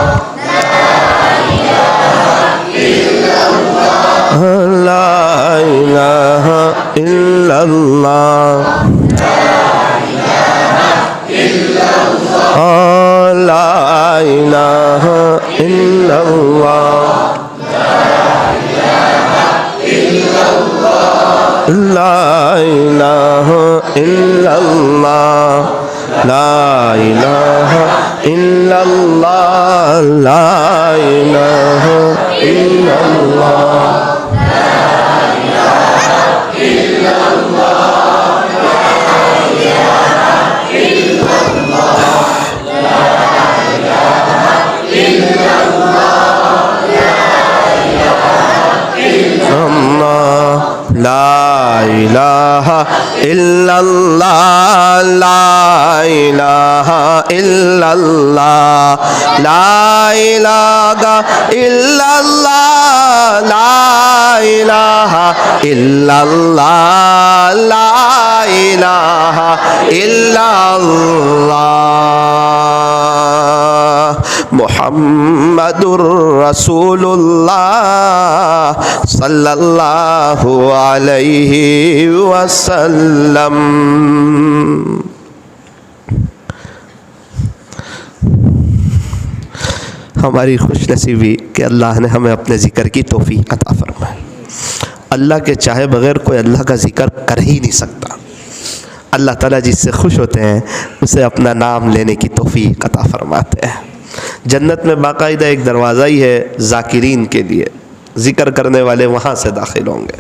B: ला इलाहा इल्लल्लाह, ला इलाहा इल्लल्लाह, ला इलाहा इल्लल्लाह, ला इलाहा इल्लल्लाह, ला इलाहा इल्लल्लाह, ला इलाहा इल्लल्लाह, ला इलाहा इल्लल्लाह, ला इलाहा इल्लल्लाह, ला इलाहा इल्लल्लाह, मुहम्मदुर रसूलुल्लाह सल्लल्लाहु अलैहि वसल्लम। हमारी खुशनसीबी कि अल्लाह ने हमें अपने ज़िक्र की तौफीक अता फरमाई। अल्लाह के चाहे बग़ैर कोई अल्लाह का ज़िक्र कर ही नहीं सकता। अल्लाह ताला जिससे खुश होते हैं उसे अपना नाम लेने की तौफीक अता फरमाते हैं। जन्नत में बाकायदा एक दरवाज़ा ही है ज़ाकिरीन के लिए, ज़िक्र करने वाले वहाँ से दाखिल होंगे।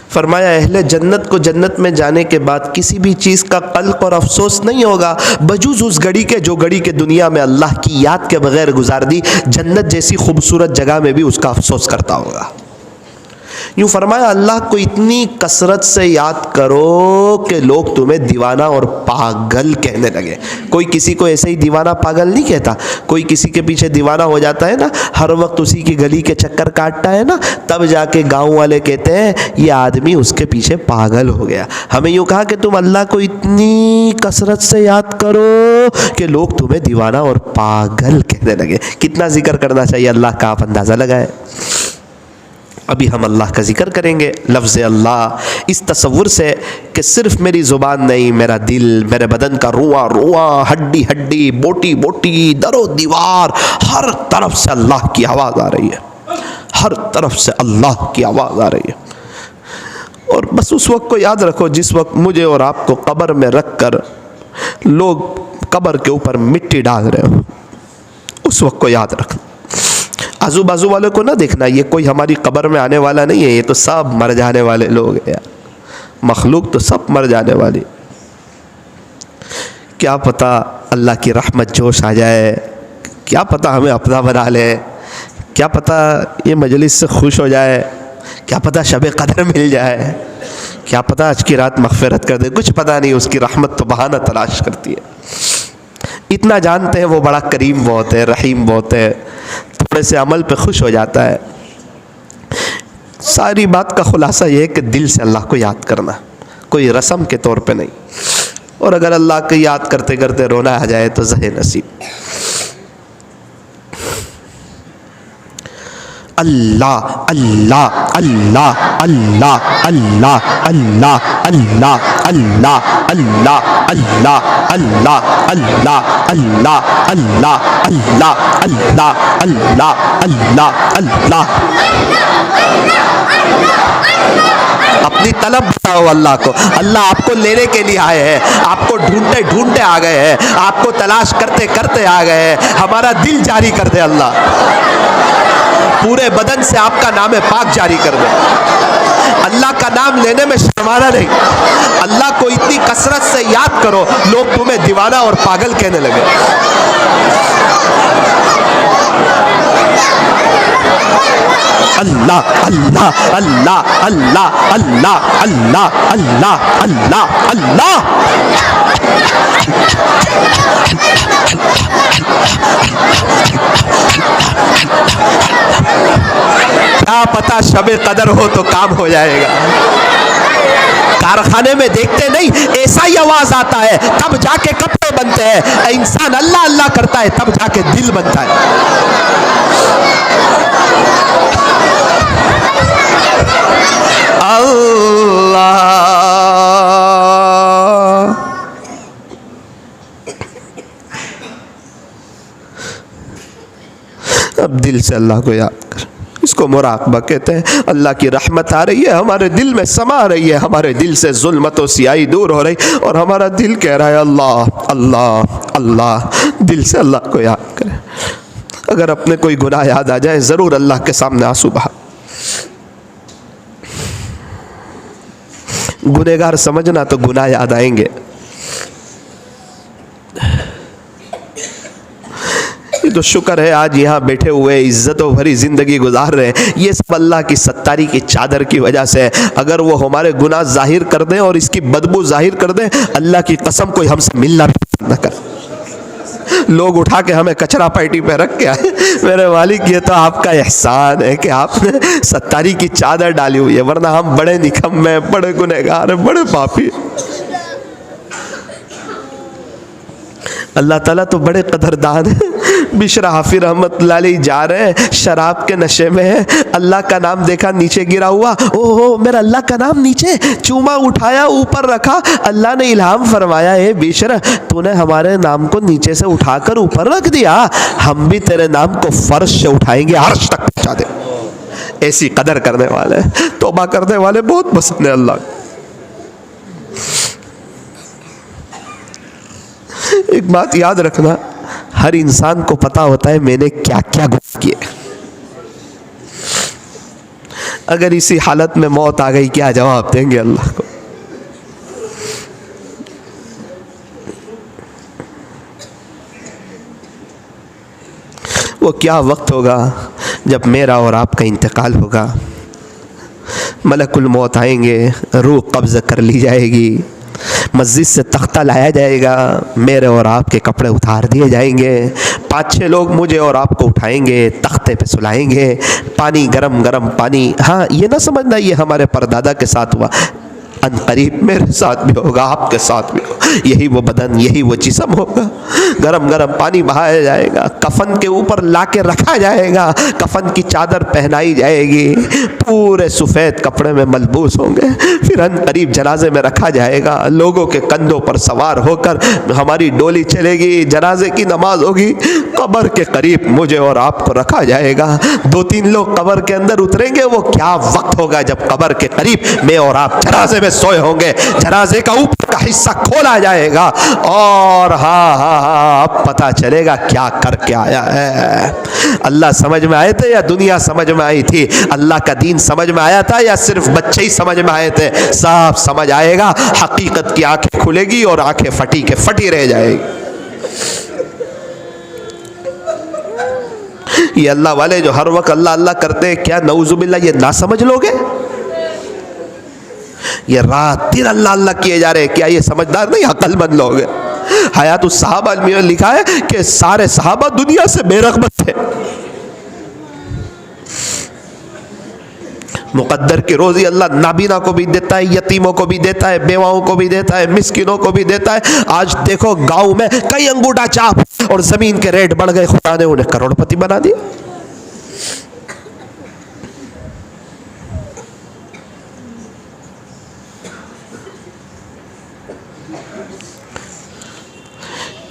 B: फरमाया अहले जन्नत को जन्नत में जाने के बाद किसी भी चीज़ का कल्क और अफसोस नहीं होगा बजूज़ उस घड़ी के जो घड़ी के दुनिया में अल्लाह की याद के बगैर गुजार दी। जन्नत जैसी खूबसूरत जगह में भी उसका अफसोस करता होगा। यूँ फरमाया अल्लाह को इतनी कसरत से याद करो कि लोग तुम्हें दीवाना और पागल कहने लगे। कोई किसी को ऐसे ही दीवाना पागल नहीं कहता। कोई किसी के पीछे दीवाना हो जाता है ना, हर वक्त उसी की गली के चक्कर काटता है ना, तब जाके गांव वाले कहते हैं ये आदमी उसके पीछे पागल हो गया। हमें यूँ कहा कि तुम अल्लाह को इतनी कसरत से याद करो कि लोग तुम्हें दीवाना और पागल कहने लगे। कितना जिक्र करना चाहिए अल्लाह का, आप अंदाज़ा लगाए। अभी हम अल्लाह का ज़िक्र करेंगे लफ्ज़ अल्लाह इस तसव्वुर से कि सिर्फ़ मेरी ज़ुबान नहीं, मेरा दिल, मेरे बदन का रुआ रुआ, हड्डी हड्डी, बोटी बोटी, दरो दीवार, हर तरफ से अल्लाह की आवाज़ आ रही है। हर तरफ से अल्लाह की आवाज़ आ रही है। और बस उस वक्त को याद रखो जिस वक्त मुझे और आपको कब्र में रख कर लोग कब्र के ऊपर मिट्टी डाल रहे हो, उस वक्त को याद रखना। आजू बाजू वालों को ना देखना ये कोई हमारी कब्र में आने वाला नहीं है, ये तो सब मर जाने वाले लोग हैं यार। मखलूक तो सब मर जाने वाली। क्या पता अल्लाह की रहमत जोश आ जाए, क्या पता हमें अपना बना ले, क्या पता ये मजलिस से खुश हो जाए, क्या पता शब कदर मिल जाए, क्या पता आज की रात मग़फ़िरत कर दे। कुछ पता नहीं, उसकी रहमत तो बहाना तलाश करती है। इतना जानते हैं वो बड़ा करीम बहुत है, रहीम बहुत है। थोड़े से अमल पे खुश हो जाता है। सारी बात का खुलासा ये है कि दिल से अल्लाह को याद करना, कोई रस्म के तौर पे नहीं। और अगर अल्लाह को याद करते करते रोना आ जाए तो ज़हे नसीब। अल्लाह अल्लाह अल्लाह अल्लाह अल्लाह अल्लाह अल्लाह अल्लाह अल्लाह अल्लाह अल्लाह अल्लाह अल्लाह अल्लाह अल्लाह अल्लाह अल्लाह अल्लाह अल्लाह। अपनी तलब बताओ अल्लाह को। अल्लाह आपको लेने के लिए आए हैं, आपको ढूंढते ढूंढते आ गए हैं, आपको तलाश करते करते आ गए हैं। हमारा दिल जारी कर दे अल्लाह, पूरे बदन से आपका नाम पाक जारी कर दे। अल्लाह का नाम लेने में शर्माना नहीं। अल्लाह को इतनी कसरत से याद करो लोग तुम्हें दीवाना और पागल कहने लगे। अल्लाह अल्लाह अल्लाह अल्लाह अल्लाह अल्लाह अल्लाह अल्लाह अल्लाह। क्या पता शबे कदर हो तो काम हो जाएगा। कारखाने में देखते नहीं, ऐसा ही आवाज आता है तब जाके कपड़े बनते हैं। इंसान अल्लाह अल्लाह करता है तब जाके दिल बनता है। अल्लाह, अब दिल से अल्लाह को याद कर, इसको मुराकबा कहते हैं। अल्लाह की रहमत आ रही है, हमारे दिल में समा रही है, हमारे दिल से जुल्मत और सियाही दूर हो रही, और हमारा दिल कह रहा है अल्लाह अल्लाह अल्लाह। दिल से अल्लाह को याद करें। अगर अपने कोई गुनाह याद आ जाए ज़रूर अल्लाह के सामने आंसू बहा। गुनहगार समझना तो गुनाह याद आएंगे। तो शुक्र है आज यहाँ बैठे हुए इज्जतों भरी जिंदगी गुजार रहे हैं, ये सब अल्लाह की सत्तारी की चादर की वजह से। अगर वो हमारे गुनाह जाहिर कर दें और इसकी बदबू जाहिर कर दें, अल्लाह की कसम कोई हमसे मिलना भी न कर। लोग उठा के हमें कचरा पार्टी पे रख के आए, मेरे मालिक ये तो आपका एहसान है कि आपने सत्तारी की चादर डाली हुई है, वरना हम बड़े निकम्मे, बड़े गुनहगार, बड़े पापी। अल्लाह ताला तो बड़े कदरदान है। बिशरा हाफिज रहमतुल्लाह अलैह जा रहे हैं, शराब के नशे में है, अल्लाह का नाम देखा नीचे गिरा हुआ, ओहो मेरा अल्लाह का नाम नीचे, चूमा उठाया ऊपर रखा, अल्लाह ने इल्हाम फरमाया है बिशरा तूने हमारे नाम को नीचे से उठाकर ऊपर रख दिया, हम भी तेरे नाम को फर्श से उठाएंगे, अर्श तक पहुंचा दे। ऐसी कदर करने वाले, तौबा करने वाले बहुत पसंद है अल्लाह। एक बात याद रखना, हर इंसान को पता होता है मैंने क्या क्या गुनाह किए। अगर इसी हालत में मौत आ गई क्या जवाब देंगे अल्लाह को? वो क्या वक्त होगा जब मेरा और आपका इंतकाल होगा। मलकुल मौत आएंगे, रूह कब्ज़ कर ली जाएगी, मस्जिद से तख्ता लाया जाएगा, मेरे और आपके कपड़े उतार दिए जाएंगे, 5-6 लोग मुझे और आपको उठाएंगे, तख्ते पे सुलाएंगे, पानी गरम गरम पानी। हाँ ये ना समझना ये हमारे परदादा के साथ हुआ, अनकरीब मेरे साथ भी होगा, आपके साथ भी होगा। यही वो बदन, यही वो जिस्म होगा। गरम गरम पानी बहाया जाएगा, कफन के ऊपर लाके रखा जाएगा, कफन की चादर पहनाई जाएगी, पूरे सफ़ेद कपड़े में मलबूस होंगे, फिर अनकरीब जनाजे में रखा जाएगा। लोगों के कंधों पर सवार होकर हमारी डोली चलेगी, जनाजे की नमाज होगी, कब्र के करीब मुझे और आपको रखा जाएगा। 2-3 लोग कब्र के अंदर उतरेंगे। वो क्या वक्त होगा जब कब्र के करीब मैं और आप जनाजे में सोए होंगे, जनाजे का ऊपर का हिस्सा खोला जाएगा और हाँ अब पता चलेगा क्या करके आया है। अल्लाह समझ में आए थे या दुनिया समझ में आई थी? अल्लाह का दीन समझ में आया था या सिर्फ बच्चे ही समझ में आए थे? साफ समझ आएगा, हकीकत की आंखें खुलेगी और आंखें फटी के फटी रह जाएगी। ये अल्लाह वाले जो हर वक्त अल्लाह अल्लाह करते हैं, क्या नऊजुबिल्लाह ये ना समझ लोगे? ये रात दिन अल्लाह अल्लाह किए जा रहे हैं, क्या ये समझदार नहीं, अक्लमंद लोग हैं? हयातुस सहाबा में लिखा है कि सारे सहाबा दुनिया से बेरग़बत थे। मुक़द्दर की रोज़ी अल्लाह नाबीना को भी देता है, यतीमों को भी देता है, बेवाओं को भी देता है, मिस्किनों को भी देता है। आज देखो गांव में कई अंगूठा चाप और ज़मीन के रेट बढ़ गए, खुदा ने उन्हें करोड़पति बना दिया।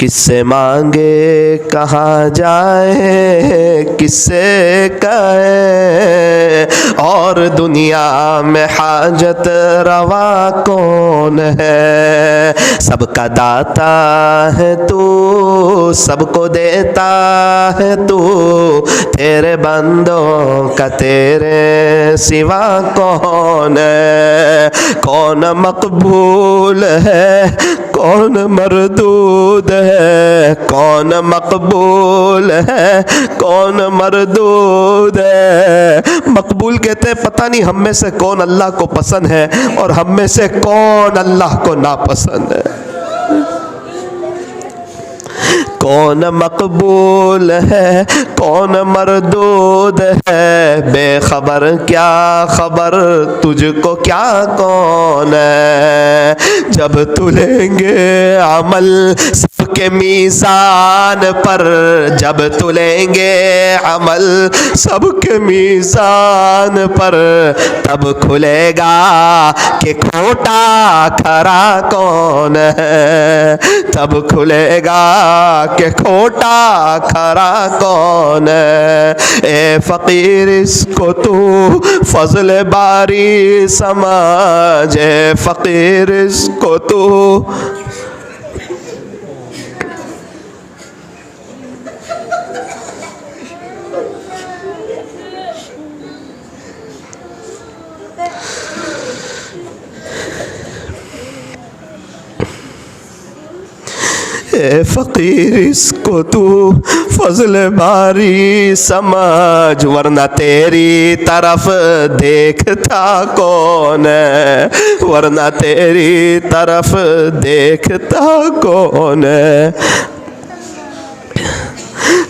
B: किससे मांगे कहाँ जाए, किससे कहे, और दुनिया में हाजत रवा कौन है? सबका दाता है तू, सबको देता है तू, तेरे बंदों का तेरे सिवा कौन है? कौन मकबूल है, कौन मरदूद है, कौन मकबूल है, कौन मरदूद है। मकबूल कहते हैं पता नहीं हम में से कौन अल्लाह को पसंद है और हम में से कौन अल्लाह को नापसंद है। कौन मकबूल है, कौन मरदूद है, बेखबर क्या खबर तुझको क्या कौन है। जब तुलेंगे अमल सबके मीज़ान पर, जब तुलेंगे अमल सबके मीज़ान पर, तब खुलेगा कि खोटा खरा कौन है। तब खुलेगा कि खोटा खरा कौन है। ए फकीर इसको तू फजल बारी समझ, ए फकीर इसको तू ए फकीर इसको तू फजल बारी समझ, वरना तेरी तरफ देखता कौन है, वरना तेरी तरफ देखता कौन है।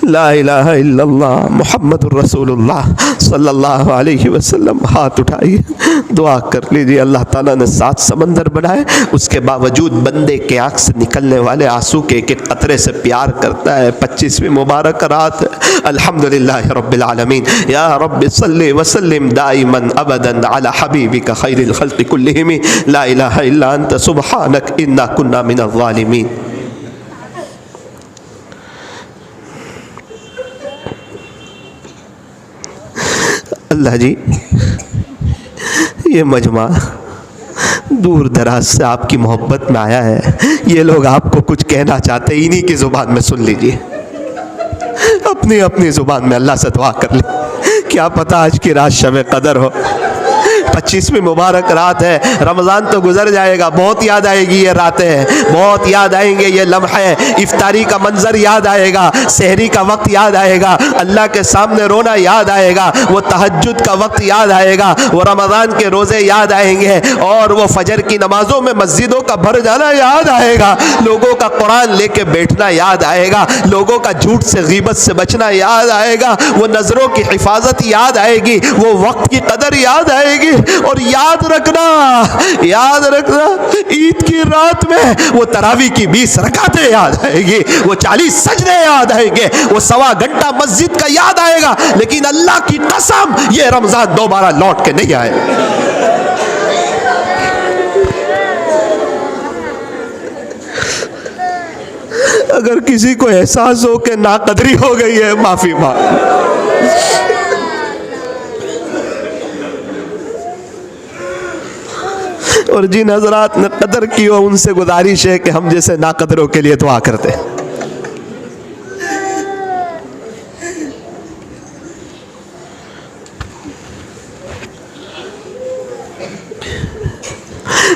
B: ला इलाहा इल्लल्लाह मुहम्मदुर रसूलुल्लाह सल्लल्लाहु अलैहि वसल्लम। हाथ उठाइए, दुआ कर लीजिए। अल्लाह ताला ने 7 समंदर बनाए, उसके बावजूद बंदे के आँख से निकलने वाले आंसू के एक एक कतरे से प्यार करता है। 25वीं मुबारक रात है। अल्हम्दुलिल्लाह रब्बिल आलमीन। या रब्बि सल्लि व सल्लिम दाइमन अबदन अला हबीबिका खैरिल खल्क़ि कुल्लिहिम। ला इलाहा इल्ला अंत सुब्हानक इन्ना कुन्ना मिनज़ ज़ालिमीन। अल्लाह जी, ये मजमा दूर दराज से आपकी मोहब्बत में आया है। ये लोग आपको कुछ कहना चाहते हैं, इन्हीं की ज़ुबान में सुन लीजिए। अपनी अपनी ज़ुबान में अल्लाह से दुआ कर ले। क्या पता आज की रात शब कदर हो। 25वीं मुबारक रात है। रमज़ान तो गुजर जाएगा, बहुत याद आएगी ये रातें, बहुत याद आएंगे ये लम्हे। इफ्तारी का मंजर याद आएगा, सहरी का वक्त याद आएगा, अल्लाह के सामने रोना याद आएगा, वो तहज्जुद का वक्त याद आएगा, वो रमज़ान के रोज़े याद आएंगे, और वो फजर की नमाज़ों में मस्जिदों का भर जाना याद आएगा, लोगों का कुरान लेके बैठना याद आएगा, लोगों का झूठ से गीबत से बचना याद आएगा, वो नज़रों की हिफाजत याद आएगी, वो वक्त की कदर याद आएगी। और याद रखना ईद की रात में वो तरावी की 20 रकातें याद आएगी, वो 40 सजदे याद आएंगे, वो 1.25 घंटा मस्जिद का याद आएगा। लेकिन अल्लाह की कसम ये रमजान दोबारा लौट के नहीं आए। अगर किसी को एहसास हो कि नाकदरी हो गई है, माफी मांग। और जिन हजरात ने कदर की हो उनसे गुजारिश है कि हम जैसे नाकदरों के लिए दुआ करते हैं।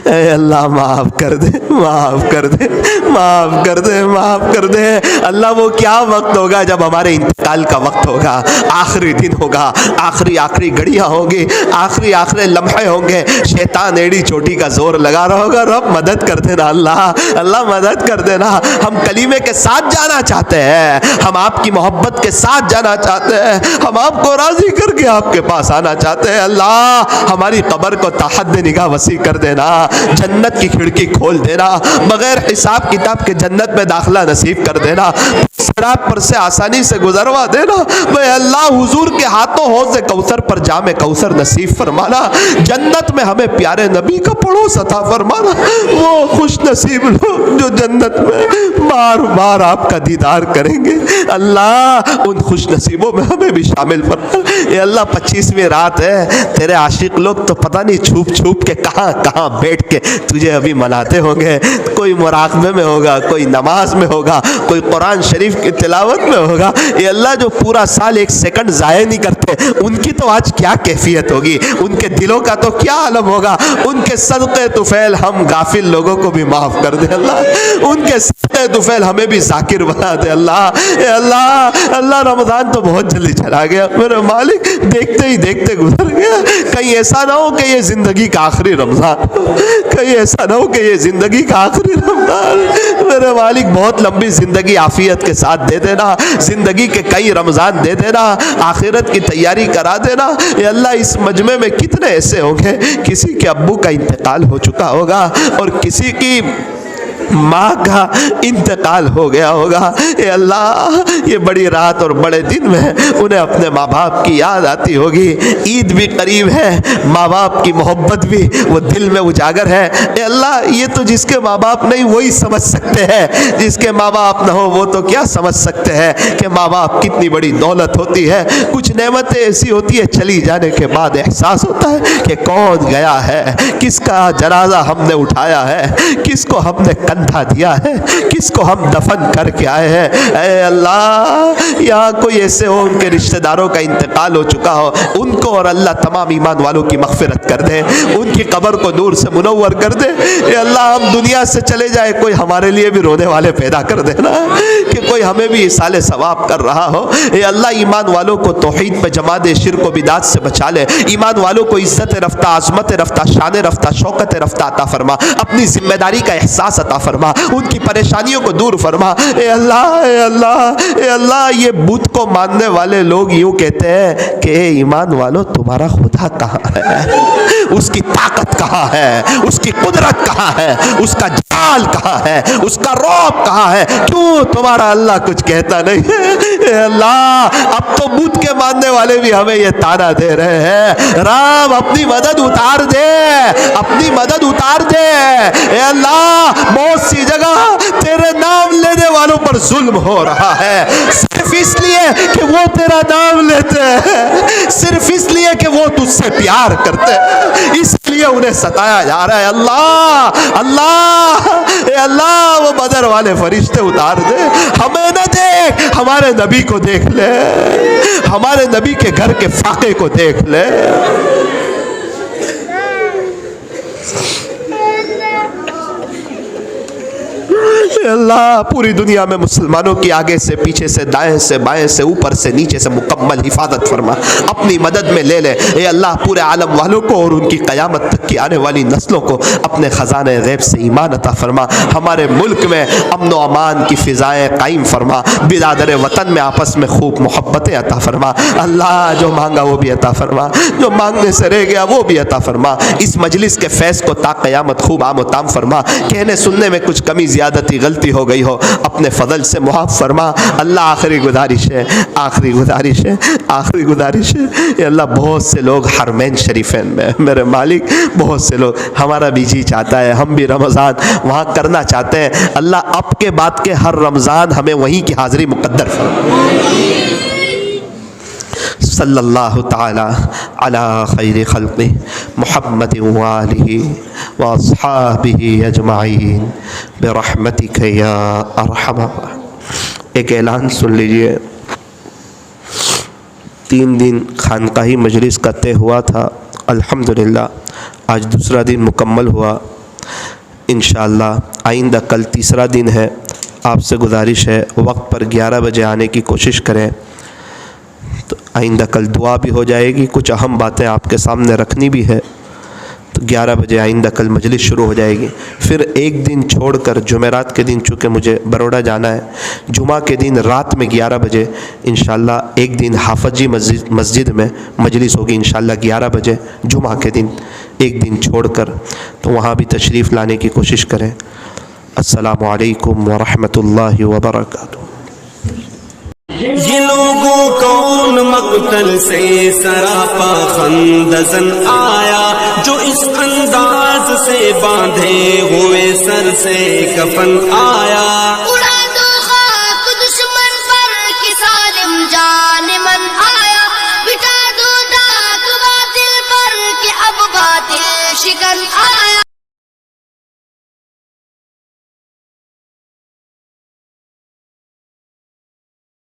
B: ऐ अल्लाह माफ़ कर दे, माफ़ कर दे, माफ़ कर दे, माफ़ कर दे। अल्लाह वो क्या वक्त होगा जब हमारे इंतकाल का वक्त होगा, आखिरी दिन होगा, आखिरी घड़ियाँ होंगी, आखिरी लम्हे होंगे। शैतान एड़ी चोटी का जोर लगा रहा होगा, रब मदद कर देना, अल्लाह मदद कर देना। हम कलीमे के साथ जाना चाहते हैं, हम आपकी मोहब्बत के साथ जाना चाहते हैं, हम आपको राज़ी करके आपके पास आना चाहते हैं। अल्लाह हमारी कब्र को ताहद निगाह वसी कर देना, जन्नत की खिड़की खोल देना, बगैर हिसाब किताब के जन्नत में दाखिला नसीब कर देना, सिरात पर से आसानी से गुजरवा देना। मैं अल्लाह हुजूर के हाथों हौज़ कौसर पर जामे कौसर नसीब फरमाना, जन्नत में हमें प्यारे नबी का पड़ोस अता फरमाना। वो खुश नसीब लोग जो जन्नत में बार बार आपका दीदार करेंगे, अल्लाह उन खुश नसीबों में हमें भी शामिल फरमा। ये अल्लाह 25वीं रात है, तेरे आशिक लोग तो पता नहीं छुप छुप के कहाँ कहाँ बैठ के तुझे अभी मनाते होंगे। कोई मुराकबे में होगा, कोई नमाज में होगा, कोई कुरान शरीफ की की तिलावत में होगा। ये अल्लाह जो पूरा साल एक सेकंड ज़ाया नहीं करते, उनकी तो आज क्या कैफियत होगी, उनके दिलों का तो क्या आलम होगा। उनके सदक़े तुफ़ैल हम गाफिल लोगों को भी माफ़ कर दे अल्लाह, उनके सदक़े तुफ़ैल हमें भी ज़ाकिर बना दे अल्लाह। अल्लाह अल्लाह रमज़ान तो बहुत जल्दी चला गया मेरे मालिक, देखते ही देखते गुजर गया। कहीं ऐसा ना हो कि ये ज़िंदगी का आखिरी रमज़ान, कहीं ऐसा ना हो कि ये ज़िंदगी का आखिरी रमज़ान। मेरे मालिक बहुत लंबी ज़िंदगी आफियत के साथ दे देना, ज़िंदगी के कई रमज़ान दे देना, आखिरत की तैयारी करा देना। ये अल्लाह इस मजमे में कितने ऐसे होंगे किसी के अब्बू का इंतकाल हो चुका होगा और किसी की माँ का इंतकाल हो गया होगा। ये अल्लाह ये बड़ी रात और बड़े दिन में उन्हें अपने माँ बाप की याद आती होगी। ईद भी करीब है, माँ बाप की मोहब्बत भी वो दिल में उजागर है। ये अल्लाह ये तो जिसके माँ बाप नहीं वही समझ सकते हैं, जिसके माँ बाप ना हो वो तो क्या समझ सकते हैं कि माँ बाप कितनी बड़ी दौलत होती है। कुछ नेमतें ऐसी होती है चली जाने के बाद एहसास होता है कि कौन गया है, किसका जनाजा हमने उठाया है, किसको हमने कंधा दिया है, किसको हम दफन करके आए हैं। ऐ अल्लाह यहाँ कोई ऐसे हो उनके रिश्तेदारों का इंतकाल हो चुका हो, उनको और अल्लाह तमाम ईमान वालों की मग़फ़िरत कर दे, उनकी कब्र को नूर से मुनव्वर कर दे। ये अल्लाह हम दुनिया से चले जाए कोई हमारे लिए भी रोने वाले पैदा कर देना, कि कोई हमें भी इसाले सवाब कर रहा हो। ये अल्लाह ईमान वालों को तौहीद पे जमा दे, शिर्क व बिदात से बचा ले। ईमान वालों को इज़्ज़त रफ्ता, आज़मत रफ्ता, शान रफ्ता, शौकत रफ्ता अता फरमा, अपनी जिम्मेदारी का एहसास अता फरमा, उनकी परेशानियों को दूर फरमा। ए अल्लाह ए अल्लाह ए अल्लाह ये बुत को मानने वाले लोग यूँ कहते हैं कि ईमान वालों तुम्हारा खुदा कहाँ है, उसकी ताकत कहाँ है, उसकी कुदरत कहाँ है, उसका जाल कहाँ है, उसका रौब कहाँ है, क्यों तुम्हारा अल्लाह कुछ कहता नहीं है। ए अल्लाह अब तो बुत के मानने वाले भी हमें ये ताना दे रहे हैं, राम अपनी मदद उतार दे, अपनी मदद उतार दे। ए अल्लाह बहुत सी जगह तेरे नाम लेने वालों पर जुल्म हो रहा है, सिर्फ इसलिए कि वो तेरा नाम लेते हैं, सिर्फ इसलिए कि वो तुझसे प्यार करते हैं, इसलिए उन्हें सताया जा रहा है। अल्लाह अल्लाह ए अल्लाह वो बदर वाले फरिश्ते उतार दे, हमें न देख, हमारे नबी को देख ले, हमारे नबी के घर के फाके को देख ले। अल्लाह पूरी दुनिया में मुसलमानों की आगे से पीछे से दाएं से बाएं से ऊपर से नीचे से मुकम्मल हिफाजत फरमा, अपनी मदद में ले ले। ए अल्लाह पूरे आलम वालों को और उनकी क़यामत तक की आने वाली नस्लों को अपने ख़ज़ाने ग़ैब से ईमान अता फरमा। हमारे मुल्क में अमन व अमान की फ़िज़ाएँ कायम फरमा, बिरादर वतन में आपस में खूब मोहब्बतें अता फरमा। अल्लाह जो मांगा वो भी अता फरमा, जो मांगने से रह गया वो भी अता फरमा। इस मजलिस के फैज़ को ता क़यामत खूब आम ताम फरमा। कहने सुनने में कुछ कमी ज़्यादती गलती हो गई हो अपने फजल से मुआफ़ फरमा। अल्लाह आखिरी गुजारिश है, आखिरी गुजारिश है, आखिरी गुजारिश है। ये अल्लाह बहुत से लोग हरमैन शरीफैन में, मेरे मालिक बहुत से लोग, हमारा भी जी चाहता है हम भी रमज़ान वहाँ करना चाहते हैं। अल्लाह अब के बाद के हर रमज़ान हमें वहीं की हाज़िरी मुक़द्दर फरमा। सल्लल्लाहु ताला अला खैर खल्क़ि मुहम्मद व आलिहि व अस्हाबिहि अजमाइन बिरहमतिक या अरहम। एक ऐलान सुन लीजिए, 3 दिन खानकाही मजलिस का तय हुआ था, अल्हम्दुलिल्लाह आज दूसरा दिन मुकम्मल हुआ। इंशाअल्लाह आइंदा कल तीसरा दिन है। आपसे गुजारिश है वक्त पर 11 बजे आने की कोशिश करें, तो आइंदा कल दुआ भी हो जाएगी, कुछ अहम बातें आपके सामने रखनी भी है। तो 11 बजे आइंदा कल मजलिस शुरू हो जाएगी। फिर एक दिन छोड़कर जुमेरात के दिन, चूँकि मुझे बड़ौदा जाना है, जुमा के दिन रात में 11 बजे इंशाअल्लाह एक दिन हाफजी मस्जिद में मजलिस होगी इंशाअल्लाह 11 बजे जुमा के दिन, एक दिन छोड़कर, तो वहाँ भी तशरीफ़ लाने की कोशिश करें। अस्सलामु अलैकुम व रहमतुल्लाहि व बरकातुहू।
A: ये लोगों को उन मक़तल से सरापा खंदज़न आया, जो इस अंदाज से बांधे हुए सर से कफन आया।
C: उड़ा दो खाक दुश्मन पर कि सालिम जानिमन आया, बिठा दो दाग बातिल पर कि अब बातिल शिकन आया।